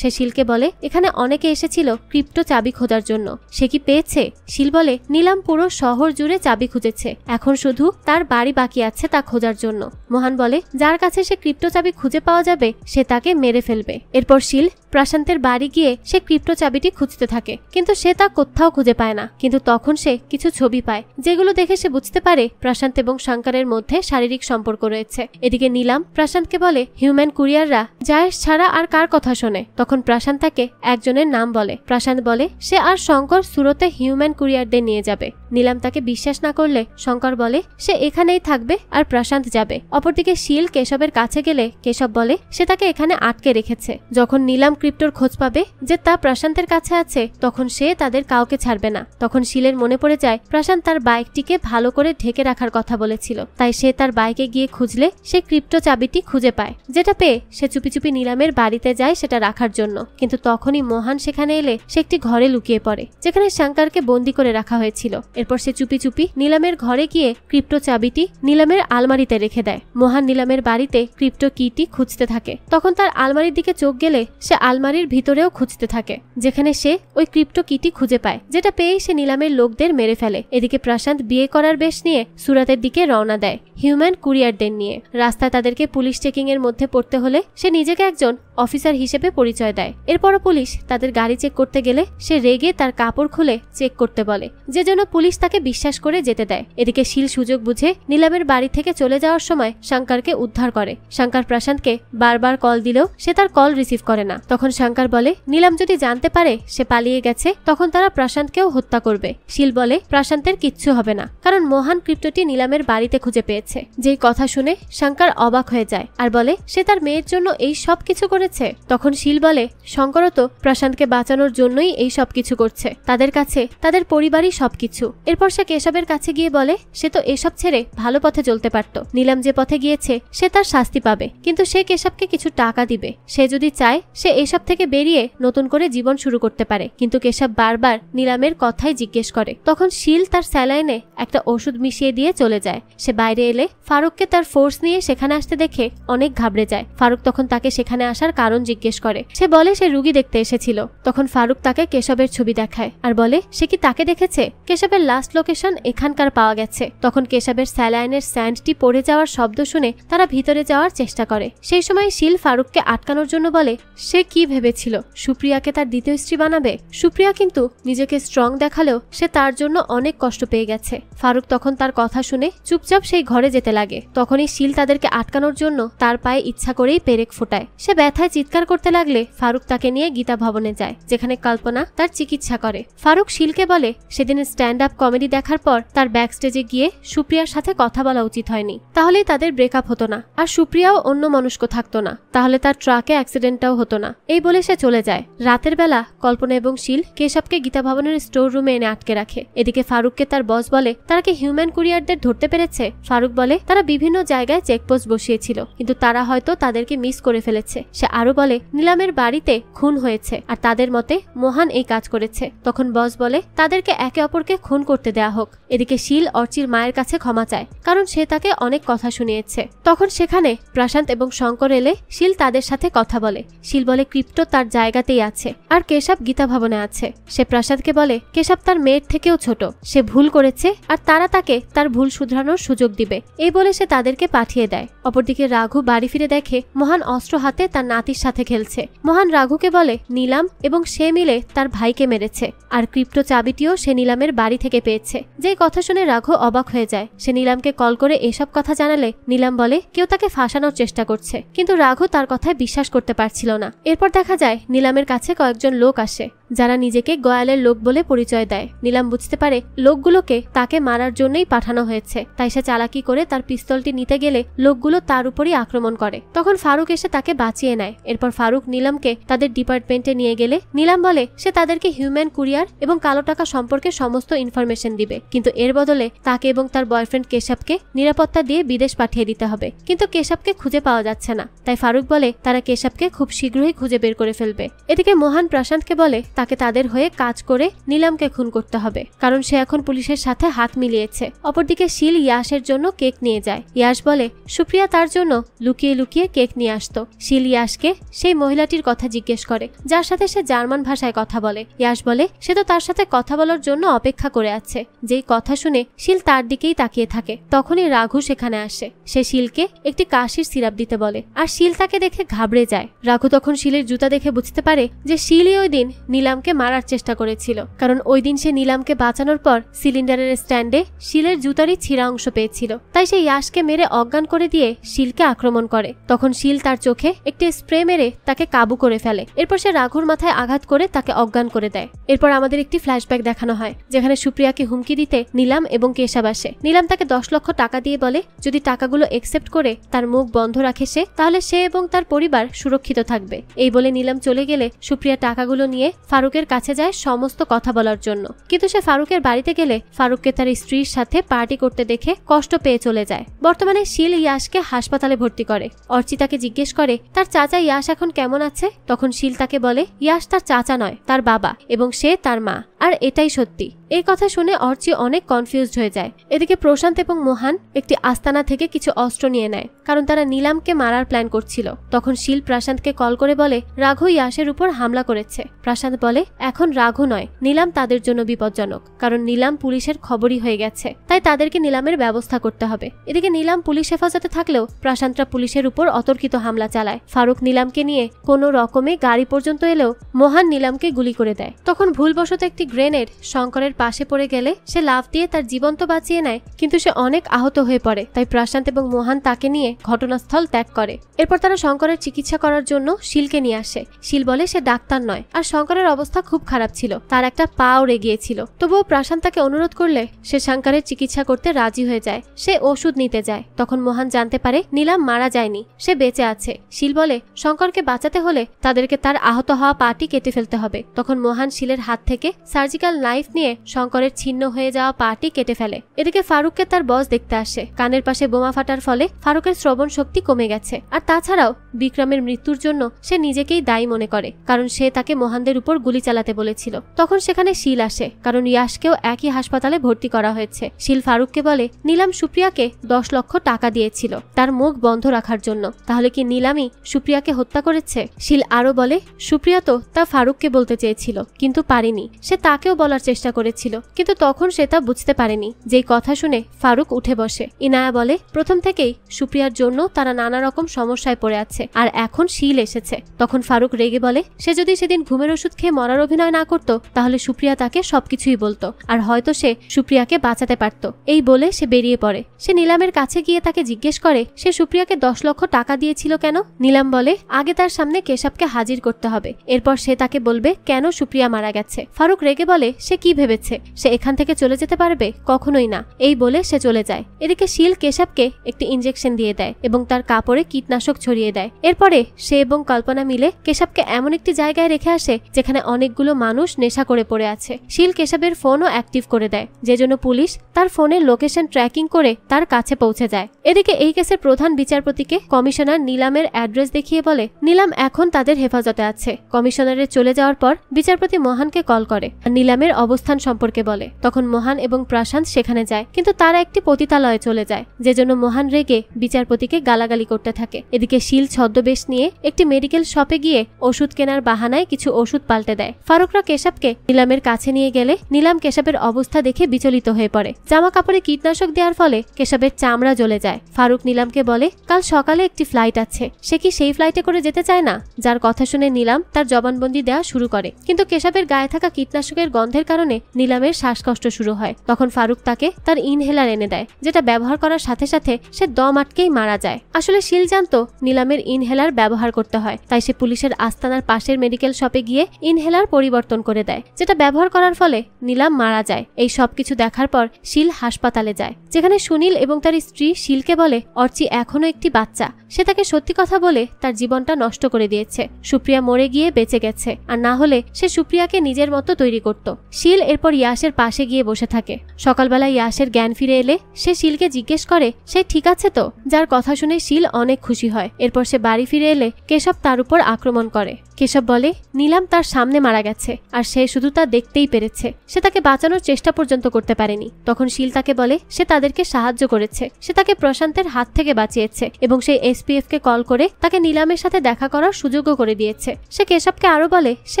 সে শিলকে বলে এখানে অনেকে এসেছিল ক্রিপ্টো চাবি খোঁজার জন্য, সে কি পেয়েছে? শিল বলে নীলাম পুরো শহর জুড়ে চাবি খুঁজেছে, এখন শুধু তার বাড়ি বাকি আছে তা খোঁজার জন্য। মোহান বলে যার কাছে সে ক্রিপ্টো চাবি খুঁজে পাওয়া যাবে সে তাকে মেরে ফেলবে। এরপর শিল প্রশান্তের বাড়ি গিয়ে সে ক্রিপ্টো চাবিটি খুঁজতে থাকে, কিন্তু সে তা কোথাও খুঁজে পায় না। কিন্তু তখন সে কিছু ছবি পায়, যেগুলো দেখে সে বুঝতে পারে প্রশান্ত এবং শঙ্করের মধ্যে শারীরিক সম্পর্ক রয়েছে। এদিকে নীলাম প্রশান্তকে বলে হিউম্যান কুরিয়াররা জায়েশ ছাড়া আর কার কথা শোনে। তখন প্রশান্ত তাকে একজনের নাম বলে। প্রশান্ত বলে সে আর শঙ্কর সুরতে হিউম্যান কুরিয়ারদের নিয়ে যাবে। নীলাম তাকে বিশ্বাস না করলে শঙ্কর বলে সে এখানেই থাকবে আর প্রশান্ত যাবে। অপরদিকে শিল কেশবের কাছে গেলে কেশব বলে সে তাকে এখানে আটকে রেখেছে। যখন নীলাম ক্রিপ্টোর খোঁজ পাবে যে তা প্রশান্তের কাছে আছে, তখন সে তাদের কাউকে ছাড়বে না। তখন শিলের মনে পড়ে যায় প্রশান্ত তার বাইকটিকে ভালো করে ঢেকে রাখার কথা বলেছিল, তাই সে তার বাইকে গিয়ে খুঁজলে সে ক্রিপ্টো চাবিটি খুঁজে পায়, যেটা পেয়ে সে চুপি চুপি নীলামের বাড়িতে যায় সেটা রাখার জন্য। কিন্তু তখনই মোহান সেখানে এলে সে একটি ঘরে লুকিয়ে পড়ে, যেখানে শঙ্করকে বন্দি করে রাখা হয়েছিল। এরপর সে চুপি চুপি নীলামের ঘরে গিয়ে ক্রিপ্টো চাবিটি নীলামের আলমারিতে রেখে দেয়। মোহান নীলামের বাড়িতে ক্রিপ্টো কিটি খুঁজতে থাকে। তখন তার আলমারির দিকে চোখ গেলে সে আলমারির ভিতরেও খুঁজতে থাকে, যেখানে সে ওই ক্রিপ্টো কিটি খুঁজে পায়, যেটা পেয়েই সে নীলামের লোকদের মেরে ফেলে। এদিকে প্রশান্ত বিয়ে করার বেশ নিয়ে সুরাতের দিকে রওনা দেয় হিউম্যান কুরিয়ারদের নিয়ে। রাস্তায় তাদেরকে পুলিশ চেকিং এর মধ্যে পড়তে হলে সে নিজেকে একজন অফিসার হিসেবে পরিচয় দেয়। এরপরও পুলিশ তাদের গাড়ি চেক করতে গেলে সে রেগে তার কাপড় খুলে চেক করতে বলে, যে জন্য পুলিশ তাকে বিশ্বাস করে যেতে দেয়। এদিকে শিল সুযোগ বুঝে নীলামের বাড়ি থেকে চলে যাওয়ার সময় শঙ্করকে উদ্ধার করে। শঙ্কর প্রশান্তকে বারবার কল দিলেও সে তার কল রিসিভ করে না। তখন শঙ্কর বলে নীলাম যদি জানতে পারে সে পালিয়ে গেছে তখন তারা প্রশান্তকেও হত্যা করবে। শিল বলে প্রশান্তের কিচ্ছু হবে না, কারণ মোহান ক্রিপ্টোটি নীলামের বাড়িতে খুঁজে পেয়েছে। যেই কথা শুনে শঙ্কর অবাক হয়ে যায় আর বলে সে তার মেয়ের জন্য এই সব কিছু করেছে। তখন শিল বলে শঙ্করও তো প্রশান্তকে বাঁচানোর জন্যই এই সব কিছু করছে, তাদের কাছে তাদের পরিবারই সবকিছু। এরপর সে কেশবের কাছে গিয়ে বলে সে তো এসব ছেড়ে ভালো পথে চলতে পারত, নীলাম যে পথে গিয়েছে সে তার শাস্তি পাবে, কিন্তু সে কেশবকে কিছু টাকা দিবে। সে যদি চায় সে এসব থেকে বেরিয়ে নতুন করে জীবন শুরু করতে পারে। কিন্তু কেশব বারবার নীলামের কথাই জিজ্ঞেস করে। তখন শিল তার স্যালাইনে একটা ওষুধ মিশিয়ে দিয়ে চলে যায়। সে বাইরে এলে ফারুককে তার ফোর্স নিয়ে সেখানে আসতে দেখে অনেক ঘাবড়ে যায়। ফারুক তখন তাকে সেখানে আসার কারণ জিজ্ঞেস করে। সে বলে সে রুগী দেখতে এসেছিল। তখন ফারুক তাকে কেশবের ছবি দেখায় আর বলে সে কি তাকে দেখেছে। কেশবের লাস্ট লোকেশন এখানকার পাওয়া গেছে। তখন কেশবের স্যালাইনের স্যান্ডটি পড়ে যাওয়ার শব্দ শুনে তারা ভিতরে যাওয়ার চেষ্টা করে। সেই সময় শিল ফারুককে আটকানোর জন্য বলে সে কি ভেবেছিল সুপ্রিয়াকে তার দ্বিতীয় স্ত্রী বানাবে। সুপ্রিয়া কিন্তু নিজেকে স্ট্রং দেখালেও সে তার জন্য অনেক কষ্ট পেয়ে গেছে। ফারুক তখন তার কথা শুনে চুপচাপ সেই ঘরে যেতে লাগে। তখনই শিল তাদেরকে আটকানোর জন্য তার পায়ে ইচ্ছা করেই পেরেক ফোটায়। সে ব্যথা ব্যথায় চিৎকার করতে লাগলে ফারুক তাকে নিয়ে গীতা ভবনে যায়, যেখানে কল্পনা তার চিকিৎসা করে। ফারুক শিলকে বলে সেদিনের স্ট্যান্ড আপ কমেডি দেখার পর তার ব্যাক স্টেজে গিয়ে সুপ্রিয়ার সাথে কথা বলা উচিত হয়নি, তাহলেই তাদের ব্রেকআপ হতো না, আর সুপ্রিয়াও অন্য মনস্ক থাকতো না, তাহলে তার ট্রাকে অ্যাক্সিডেন্টটাও হতো না। এই বলে সে চলে যায়। রাতের বেলা কল্পনা এবং শিল কেশবকে গীতা ভবনের স্টোর রুমে এনে আটকে রাখে। এদিকে ফারুককে তার বস বলে তারা কি হিউম্যান কুরিয়ারদের ধরতে পেরেছে। ফারুক বলে তারা বিভিন্ন জায়গায় চেকপোস্ট বসিয়েছিল, কিন্তু তারা হয়তো তাদেরকে মিস করে ফেলেছে। সে আরো বলে নিলামের বাড়িতে খুন হয়েছে, আর তাদের মতে মোহন এই কাজ করেছে। তখন বস বলে তাদেরকে একে অপরকে খুন করতে দেয়া হোক। এদিকে শিল অর্চির মায়ের কাছে ক্ষমা চায়, কারণ সে তাকে অনেক কথা শুনিয়েছে। তখন সেখানে প্রশান্ত এবং শঙ্কর এলে শিল তাদের সাথে কথা বলে। শিল বলে ক্রিপ্টো তার জায়গাতেই আছে, আর কেশব গীতা ভবনে আছে। সে প্রসাদকে বলে কেশব তার মেয়ের থেকেও ছোট, সে ভুল করেছে, আর তারা তাকে তার ভুল শুধরানোর সুযোগ দিবে। এই বলে সে তাদেরকে পাঠিয়ে দেয়। অপরদিকে রাঘু বাড়ি ফিরে দেখে মোহন অস্ত্র হাতে তার নাতির সাথে খেলছে। মোহন রাঘুকে বলে নিলাম এবং সে মিলে তার ভাইকে মেরেছে, আর ক্রিপ্টো চাবিটিও সে নিলামের বাড়ি থেকে পেয়েছে। যে কথা শুনে রাঘু অবাক হয়ে যায়। সে নিলামকে কল করে এসব কথা জানালে নিলাম বলে কেউ তাকে ফাঁসানোর চেষ্টা করছে, কিন্তু রাঘু তার কথায় বিশ্বাস করতে পারছিল না। এরপর দেখা যায় নিলামের কাছে কয়েকজন লোক আসে, যারা নিজেকে গয়ালের লোক বলে পরিচয় দেয়। নিলাম বুঝতে পারে লোকগুলোকে তাকে মারার জন্যই পাঠানো হয়েছে, তাই সে চালাকি করে তার পিস্তলটি নিতে গেলে লোকগুলো তার উপরই আক্রমণ করে। তখন ফারুক এসে তাকে বাঁচিয়ে নেয়। এরপর ফারুক নিলামকে তাদের ডিপার্টমেন্টে নিয়ে গেলে নিলাম বলে সে তাদেরকে হিউম্যান কুরিয়ার এবং কালো টাকা সম্পর্কে সমস্ত ইনফরমেশন দিবে, কিন্তু এর বদলে তাকে এবং তার বয়ফ্রেন্ড কেশবকে নিরাপত্তা দিয়ে বিদেশ পাঠিয়ে দিতে হবে। কিন্তু কেশবকে খুঁজে পাওয়া যাচ্ছে না, তাই ফারুক বলে তারা কেশবকে খুব শীঘ্রই খুঁজে বের করে ফেলবে। এদিকে মোহন প্রশান্তকে বলে তাকে তাদের হয়ে কাজ করে নিলামকে খুন করতে হবে, কারণ সে এখন পুলিশের সাথে হাত মিলিয়েছে। অপরদিকে শিল ইয়াসের জন্য কেক নিয়ে যায়। ইয়াস বলে সুপ্রিয়া তার জন্য লুকিয়ে লুকিয়ে কেক নিয়ে আসতো। শিল ইয়াসকে সেই মহিলাটির কথা জিজ্ঞেস করে, যার সাথে সে জার্মান ভাষায় কথা বলে। ইয়াস বলে সে তো তার সাথে কথা বলার জন্য অপেক্ষা করে আছে। যেই কথা শুনে শিল তার দিকেই তাকিয়ে থাকে। তখনই রাঘু সেখানে আসে। সে শিলকে একটি কাশির সিরাপ দিতে বলে, আর শিল তাকে দেখে ঘাবড়ে যায়। রাঘু তখন শিলের জুতা দেখে বুঝতে পারে যে শিলই ওই দিন নিলামকে মারার চেষ্টা করেছিল, কারণ ওই দিন সে নিলামকে বাঁচানোর পর সিলিন্ডারের স্ট্যান্ডে শিলের জুতারই ছিঁড়া অংশ পেয়েছিল। তাই সে ইয়াসকে মেরে অজ্ঞান করে দিয়ে শিলকে আক্রমণ করে। তখন শিল তার চোখে একটি স্প্রে মেরে তাকে কাবু করে ফেলে। এরপর সে রাঘুর মাথায় আঘাত করে তাকে অজ্ঞান করে দেয়। এরপর আমাদের একটি ফ্ল্যাশব্যাক দেখানো হয়, যেখানে সুপ্রিয়াকে হুমকি দিতে নিলাম এবং কেশব আসে। নিলাম তাকে 10 লক্ষ টাকা দিয়ে বলে যদি টাকাগুলো একসেপ্ট করে তার মুখ বন্ধ রাখে সে, তাহলে সে এবং তার পরিবার সুরক্ষিত থাকবে। এই বলে নিলাম চলে গেলে সুপ্রিয়া টাকাগুলো নিয়ে ফারুকের কাছে যায় সমস্ত কথা বলার জন্য, কিন্তু সে ফারুকের বাড়িতে গেলে ফারুককে তার স্ত্রীর সাথে পার্টি করতে দেখে কষ্ট পেয়ে চলে যায়। বর্তমানে শিল ইয়াসকে হাসপাতালে ভর্তি করে। অর্চিতাকে জিজ্ঞেস করে তার চাচা ইয়াস এখন কেমন আছে। তখন শিল তাকে বলে ইয়াস তার চাচা নয়, তার বাবা, এবং সে তার মা, আর এটাই সত্যি। এই কথা শুনে অর্চি অনেক কনফিউজড হয়ে যায়। এদিকে প্রশান্ত এবং মোহন একটি আস্তানা থেকে কিছু অস্ত্র নিয়ে নেয়, কারণ তারা নিলামকে মারার প্ল্যান করছিল। তখন শিল প্রশান্তকে কল করে বলে রাঘু ইয়াসের উপর হামলা করেছে। প্রশান্ত বলে এখন রাঘু নয়, নিলাম তাদের জন্য বিপজ্জনক, কারণ নিলাম পুলিশের খবরই হয়ে গেছে, তাই তাদেরকে নিলামের ব্যবস্থা করতে হবে। এদিকে নিলাম পুলিশ হেফাজতে থাকলেও প্রশান্তরা পুলিশের উপর অতর্কিত হামলা চালায়। ফারুক নিলামকে নিয়ে কোনো রকমে গাড়ি পর্যন্ত এলেও মোহন নিলামকে গুলি করে দেয়। তখন ভুলবশত একটি গ্রেনেড শঙ্করের পাশে পড়ে গেলে সে লাফ দিয়ে তার জীবন তো বাঁচিয়ে নেয়, কিন্তু সে অনেক আহত হয়ে পড়ে। তাই প্রশান্ত এবং মোহন তাকে নিয়ে ঘটনাস্থল ত্যাগ করে। এরপর তারা শঙ্করের চিকিৎসা করার জন্য শিলকে নিয়ে আসে। শিল বলে সে ডাক্তার নয়, আর শঙ্করের অবস্থা খুব খারাপ ছিল, তার একটা পা উড়ে গিয়েছিল। তবুও প্রশান্ত তাকে অনুরোধ করলে সে শঙ্করের চিকিৎসা করতে রাজি হয়ে যায়। সে ওষুধ নিতে যায়। তখন মোহন জানতে পারে নিলাম মারা যায়নি, সে বেঁচে আছে। শিল বলে শঙ্করকে বাঁচাতে হলে তাদেরকে তার আহত হওয়া পাটি কেটে ফেলতে হবে। তখন মোহন শিলের হাত থেকে সার্জিক্যাল নাইফ নিয়ে শঙ্করের ছিন্ন হয়ে যাওয়া পাটি কেটে ফেলে। এদিকে ফারুককে তার বস দেখতে আসে। কানের পাশে বোমা ফাটার ফলে ফারুকের শ্রবণ শক্তি কমে গেছে, আর তাছাড়াও বিক্রমের মৃত্যুর জন্য সে নিজেকেই দায়ী মনে করে, কারণ সে তাকে মোহনদের উপর গুলি চালাতে বলেছিল। তখন সেখানে শিল আসে, কারণ ইয়াসকেও একই হাসপাতালে ভর্তি করা হয়েছে। শিল ফারুককে বলে নিলাম সুপ্রিয়াকে 10 লক্ষ টাকা দিয়েছিল তার মুখ বন্ধ রাখার জন্য, তাহলে কি নিলামই সুপ্রিয়াকে হত্যা করেছে? শিল আরো বলে সুপ্রিয়া তো তা ফারুককে বলতে চেয়েছিল, কিন্তু পারেনি, সে তার তাকেও বলার চেষ্টা করেছিল, কিন্তু তখন সে তা বুঝতে পারেনি। যেই কথা শুনে ফারুক উঠে বসে। ইনায়া বলে, প্রথম থেকেই সুপ্রিয়ার জন্য তারা নানা রকম সমস্যায় পড়ে আছে, আর এখন শিল এসেছে। তখন ফারুক রেগে বলে, সে যদি সেদিন ঘুমের ওষুধ খেয়ে মরার অভিনয় না করত তাহলে সুপ্রিয়া তাকে সবকিছুই বলতো, আর হয়তো সে সুপ্রিয়াকে বাঁচাতে পারত। এই বলে সে বেরিয়ে পড়ে। সে নিলামের কাছে গিয়ে তাকে জিজ্ঞেস করে সে সুপ্রিয়াকে 10 লক্ষ টাকা দিয়েছিল কেন। নিলাম বলে, আগে তার সামনে কেশবকে হাজির করতে হবে, এরপর সে তাকে বলবে কেন সুপ্রিয়া মারা গেছে। ফারুক রেগে বলে, সে কি ভেবেছে সে এখান থেকে চলে যেতে পারবে? কখনোই না। এই বলে সে চলে যায়। এদিকে শিল কেশবকে একটি ইনজেকশন দিয়ে দেয় এবং তার কাপড়ে কীটনাশক ছড়িয়ে দেয়। এরপরে সে এবং কল্পনা মিলে কেশবকে এমন একটি জায়গায় রেখে আসে যেখানে অনেকগুলো মানুষ নেশা করে পড়ে আছে। শিল কেশবের ফোনও অ্যাক্টিভ করে দেয়, যে জন্য পুলিশ তার ফোনের লোকেশন ট্র্যাকিং করে তার কাছে পৌঁছে যায়। এদিকে এই কেসের প্রধান বিচারপতিকে কমিশনার নিলামের অ্যাড্রেস দেখিয়ে বলে নিলাম এখন তাদের হেফাজতে আছে। কমিশনারের চলে যাওয়ার পর বিচারপতি মোহানকে কল করে আর নিলামের অবস্থান সম্পর্কে বলে। তখন মোহান এবং প্রশান্ত সেখানে যায়, কিন্তু তারা একটি পতিতালয়ে চলে যায়, যে জন্য মোহান রেগে বিচারপতিকে গালাগালি করতে থাকে। এদিকে শিল ছদ্মবেশ নিয়ে একটি মেডিকেল শপে গিয়ে ওষুধ কেনার বাহানায় কিছু ওষুধ পাল্টে দেয়। ফারুকরা কেশবকে নিলামের কাছে নিয়ে গেলে নিলাম কেশবের অবস্থা দেখে বিচলিত হয়ে পড়ে। জামা কাপড়ে কীটনাশক দেওয়ার ফলে কেশবের চামড়া জ্বলে যায়। ফারুক নিলামকে বলে কাল সকালে একটি ফ্লাইট আছে, সে কি সেই ফ্লাইটে করে যেতে চায় না? যার কথা শুনে নিলাম তার জবানবন্দি দেওয়া শুরু করে, কিন্তু কেশবের গায়ে থাকা কীটনাশকের গন্ধের কারণে নিলামের শ্বাসকষ্ট শুরু হয়। তখন ফারুক তাকে তার ইনহেলার এনে দেয়, যেটা ব্যবহার করার সাথে সাথে সে দম আটকেই মারা যায়। আসলে শিল জানতো নিলামের ইনহেলার ব্যবহার করতে হয়, তাই সে পুলিশের আস্তানার পাশের মেডিকেল শপে গিয়ে ইনহেলার পরিবর্তন করে দেয়, যেটা ব্যবহার করার ফলে নিলাম মারা যায়। এই সবকিছু দেখার পর শিল হাসপাতালে যায়, যেখানে সুনীল এবং তার স্ত্রী শিলকে বলে অর্চি এখনো একটি বাচ্চা। সে তাকে সত্যি কথা বলে তার জীবনটা নষ্ট করে দিয়েছে। সুপ্রিয়া মরে গিয়ে বেঁচে গেছে, আর না হলে সে সুপ্রিয়াকে নিজের মতো তৈরি করত। শিল এরপর ইয়াসের পাশে গিয়ে বসে থাকে। সকালবেলা ইয়াসের জ্ঞান ফিরে এলে সে শিলকে জিজ্ঞেস করে সে ঠিক আছে তো, যার কথা শুনে শিল অনেক খুশি হয়। এরপর সে বাড়ি ফিরে এলে কেশব তার উপর আক্রমণ করে। কেশব বলে নিলাম তার সামনে মারা গেছে, আর সে শুধু তা দেখতেই পেরেছে, সে তাকে বাঁচানোর চেষ্টা পর্যন্ত করতে পারেনি। তখন শিল তাকে বলে সে তাদেরকে সাহায্য করেছে, সে তাকে প্রশান্তের হাত থেকে বাঁচিয়েছে এবং সেই এসপিএফ কে কল করে তাকে নিলামের সাথে দেখা করার সুযোগও করে দিয়েছে। সে কেশবকে আরো বলে সে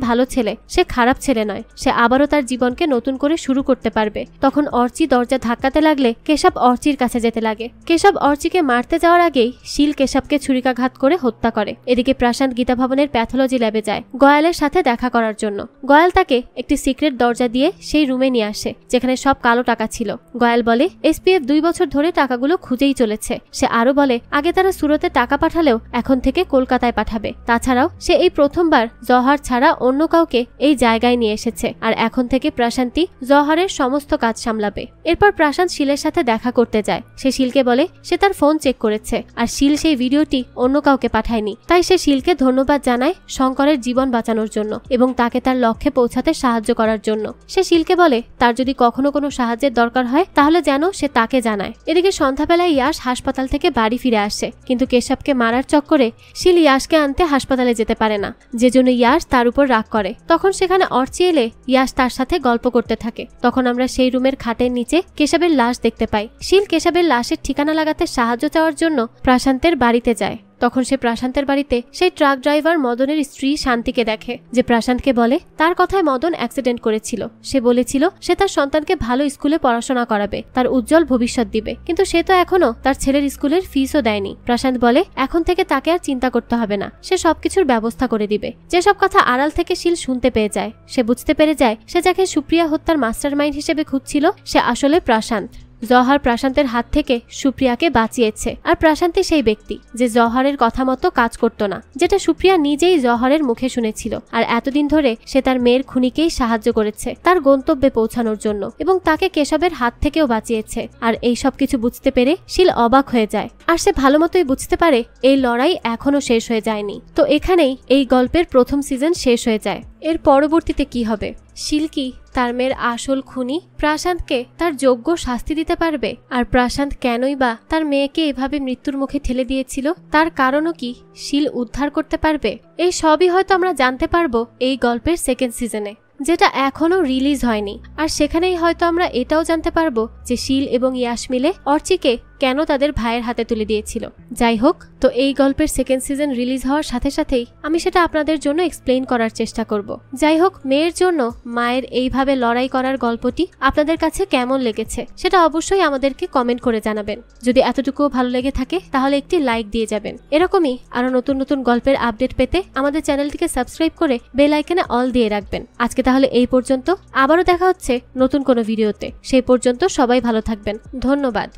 ভালো ছেলে, সে খারাপ ছেলে নয়, সে আবারও তার জীবনকে নতুন করে শুরু করতে পারবে। তখন অর্চি দরজা ধাক্কাতে লাগলে কেশব অর্চির কাছে যেতে লাগে। কেশব অর্চিকে মারতে যাওয়ার আগেই শিল কেশবকে ছুরিকাঘাত করে হত্যা করে। এদিকে প্রশান্ত গীতা ভবনের প্যাথোলজি ল্যাবে যায় গয়ালের সাথে দেখা করার জন্য। গয়াল তাকে একটি সিক্রেট দরজা দিয়ে সেই রুমে নিয়ে আসে, যেখানে সব কালো টাকা ছিল। গয়াল বলে এসপিএফ 2 বছর ধরে টাকাগুলো খুঁজেই চলেছে। সে আরো বলে আগে তারা সুরতে টাকা পাঠালেও এখন থেকে কলকাতায় পাঠাবে। তাছাড়াও সে এই প্রথমবার জওহার ছাড়া অন্য কাউকে এই জায়গায় নিয়ে এসেছে, আর এখন থেকে প্রশান্তি জওহারের সমস্ত কাজ সামলাবে। এরপর প্রশান্ত শিলের সাথে দেখা করতে যায়। সে শিলকে বলে সে তার ফোন চেক করেছে, আর শিল সেই ভিডিওটি অন্য কাউকে পাঠায়নি। তাই সে শিলকে ধন্যবাদ জানায় শঙ্করের জীবন বাঁচানোর জন্য এবং তাকে তার লক্ষ্যে পৌঁছাতে সাহায্য করার জন্য। সে শিলকে বলে তার যদি কখনো কোনো সাহায্যের দরকার হয় তাহলে যেন সে তাকে জানায়। এদিকে সন্ধ্যাবেলায় ইয়াশ হাসপাতাল থেকে বাড়ি ফিরে আসে, কিন্তু কেশবকে মারার চক্করে শিল ইয়াশকে আনতে হাসপাতালে যেতে পারে না, যে জন্য ইয়াশ তার উপর রাগ করে। তখন সেখানে অর্চি এলে ইয়াশ তার সাথে গল্প করতে থাকে। তখন আমরা সেই রুমের খাটের নিচে কেশবের লাশ দেখতে পাই। শিল কেশবের লাশের ঠিকানা লাগাতে সাহায্য চাওয়ার জন্য প্রশান্তের বাড়িতে যায়। তখন সে প্রশান্তের বাড়িতে সেই ট্রাক ড্রাইভার মদনের স্ত্রী শান্তিকে দেখে, যে প্রশান্তকে বলে তার কথায় মদন অ্যাক্সিডেন্ট করেছিল। সে বলেছিল সে তার সন্তানকে ভালো স্কুলে পড়াশোনা করাবে, তার উজ্জ্বল ভবিষ্যৎ দিবে, কিন্তু সে তো এখনো তার ছেলের স্কুলের ফিসও দেয়নি। প্রশান্ত বলে এখন থেকে তাকে আর চিন্তা করতে হবে না, সে সবকিছুর ব্যবস্থা করে দিবে। যেসব কথা আড়াল থেকে শিল শুনতে পেয়ে যায়, সে বুঝতে পেরে যায় সে যাকে সুপ্রিয়া হত্যার মাস্টারমাইন্ড হিসেবে খুঁজছিল সে আসলে প্রশান্ত। জওহার প্রশান্তের হাত থেকে সুপ্রিয়াকে বাঁচিয়েছে, আর প্রশান্তি সেই ব্যক্তি যে জওহারের কথা মতো কাজ করত না, যেটা সুপ্রিয়া নিজেই জওহারের মুখে শুনেছিল। আর এতদিন ধরে সে তার মেয়ের খুনিকেই সাহায্য করেছে তার গন্তব্যে পৌঁছানোর জন্য, এবং তাকে কেশবের হাত থেকেও বাঁচিয়েছে। আর এই সব কিছু বুঝতে পেরে শিল অবাক হয়ে যায়, আর সে ভালো মতোই বুঝতে পারে এই লড়াই এখনো শেষ হয়ে যায়নি। তো এখানেই এই গল্পের প্রথম সিজন শেষ হয়ে যায়। এর পরবর্তীতে কি হবে? শিল কি তার মেয়ের আসল খুনি প্রশান্তকে তার যোগ্য শাস্তি দিতে পারবে? আর প্রশান্ত কেনই বা তার মেয়েকে এভাবে মৃত্যুর মুখে ঠেলে দিয়েছিল, তার কারণও কি শিল উদ্ধার করতে পারবে? এই সবই হয়তো আমরা জানতে পারবো এই গল্পের সেকেন্ড সিজনে, যেটা এখনো রিলিজ হয়নি। আর সেখানেই হয়তো আমরা এটাও জানতে পারবো যে শিল এবং ইয়াশ মিলে অর্চিকে কেন তাদের ভাইয়ের হাতে তুলে দিয়েছিল। যাই হোক, তো এই গল্পের সেকেন্ড সিজন রিলিজ হওয়ার সাথে সাথেই আমি সেটা আপনাদের জন্য এক্সপ্লেইন করার চেষ্টা করব। যাই হোক, মেয়ের জন্য মায়ের এইভাবে লড়াই করার গল্পটি আপনাদের কাছে কেমন লেগেছে সেটা অবশ্যই আমাদেরকে কমেন্ট করে জানাবেন। যদি এতটুকুও ভালো লেগে থাকে তাহলে একটি লাইক দিয়ে যাবেন। এরকমই আরো নতুন নতুন গল্পের আপডেট পেতে আমাদের চ্যানেলটিকে সাবস্ক্রাইব করে বেল আইকনে অল দিয়ে রাখবেন। আজকে তাহলে এই পর্যন্ত, আবারও দেখা হচ্ছে নতুন কোনো ভিডিওতে। সেই পর্যন্ত সবাই ভালো থাকবেন। ধন্যবাদ।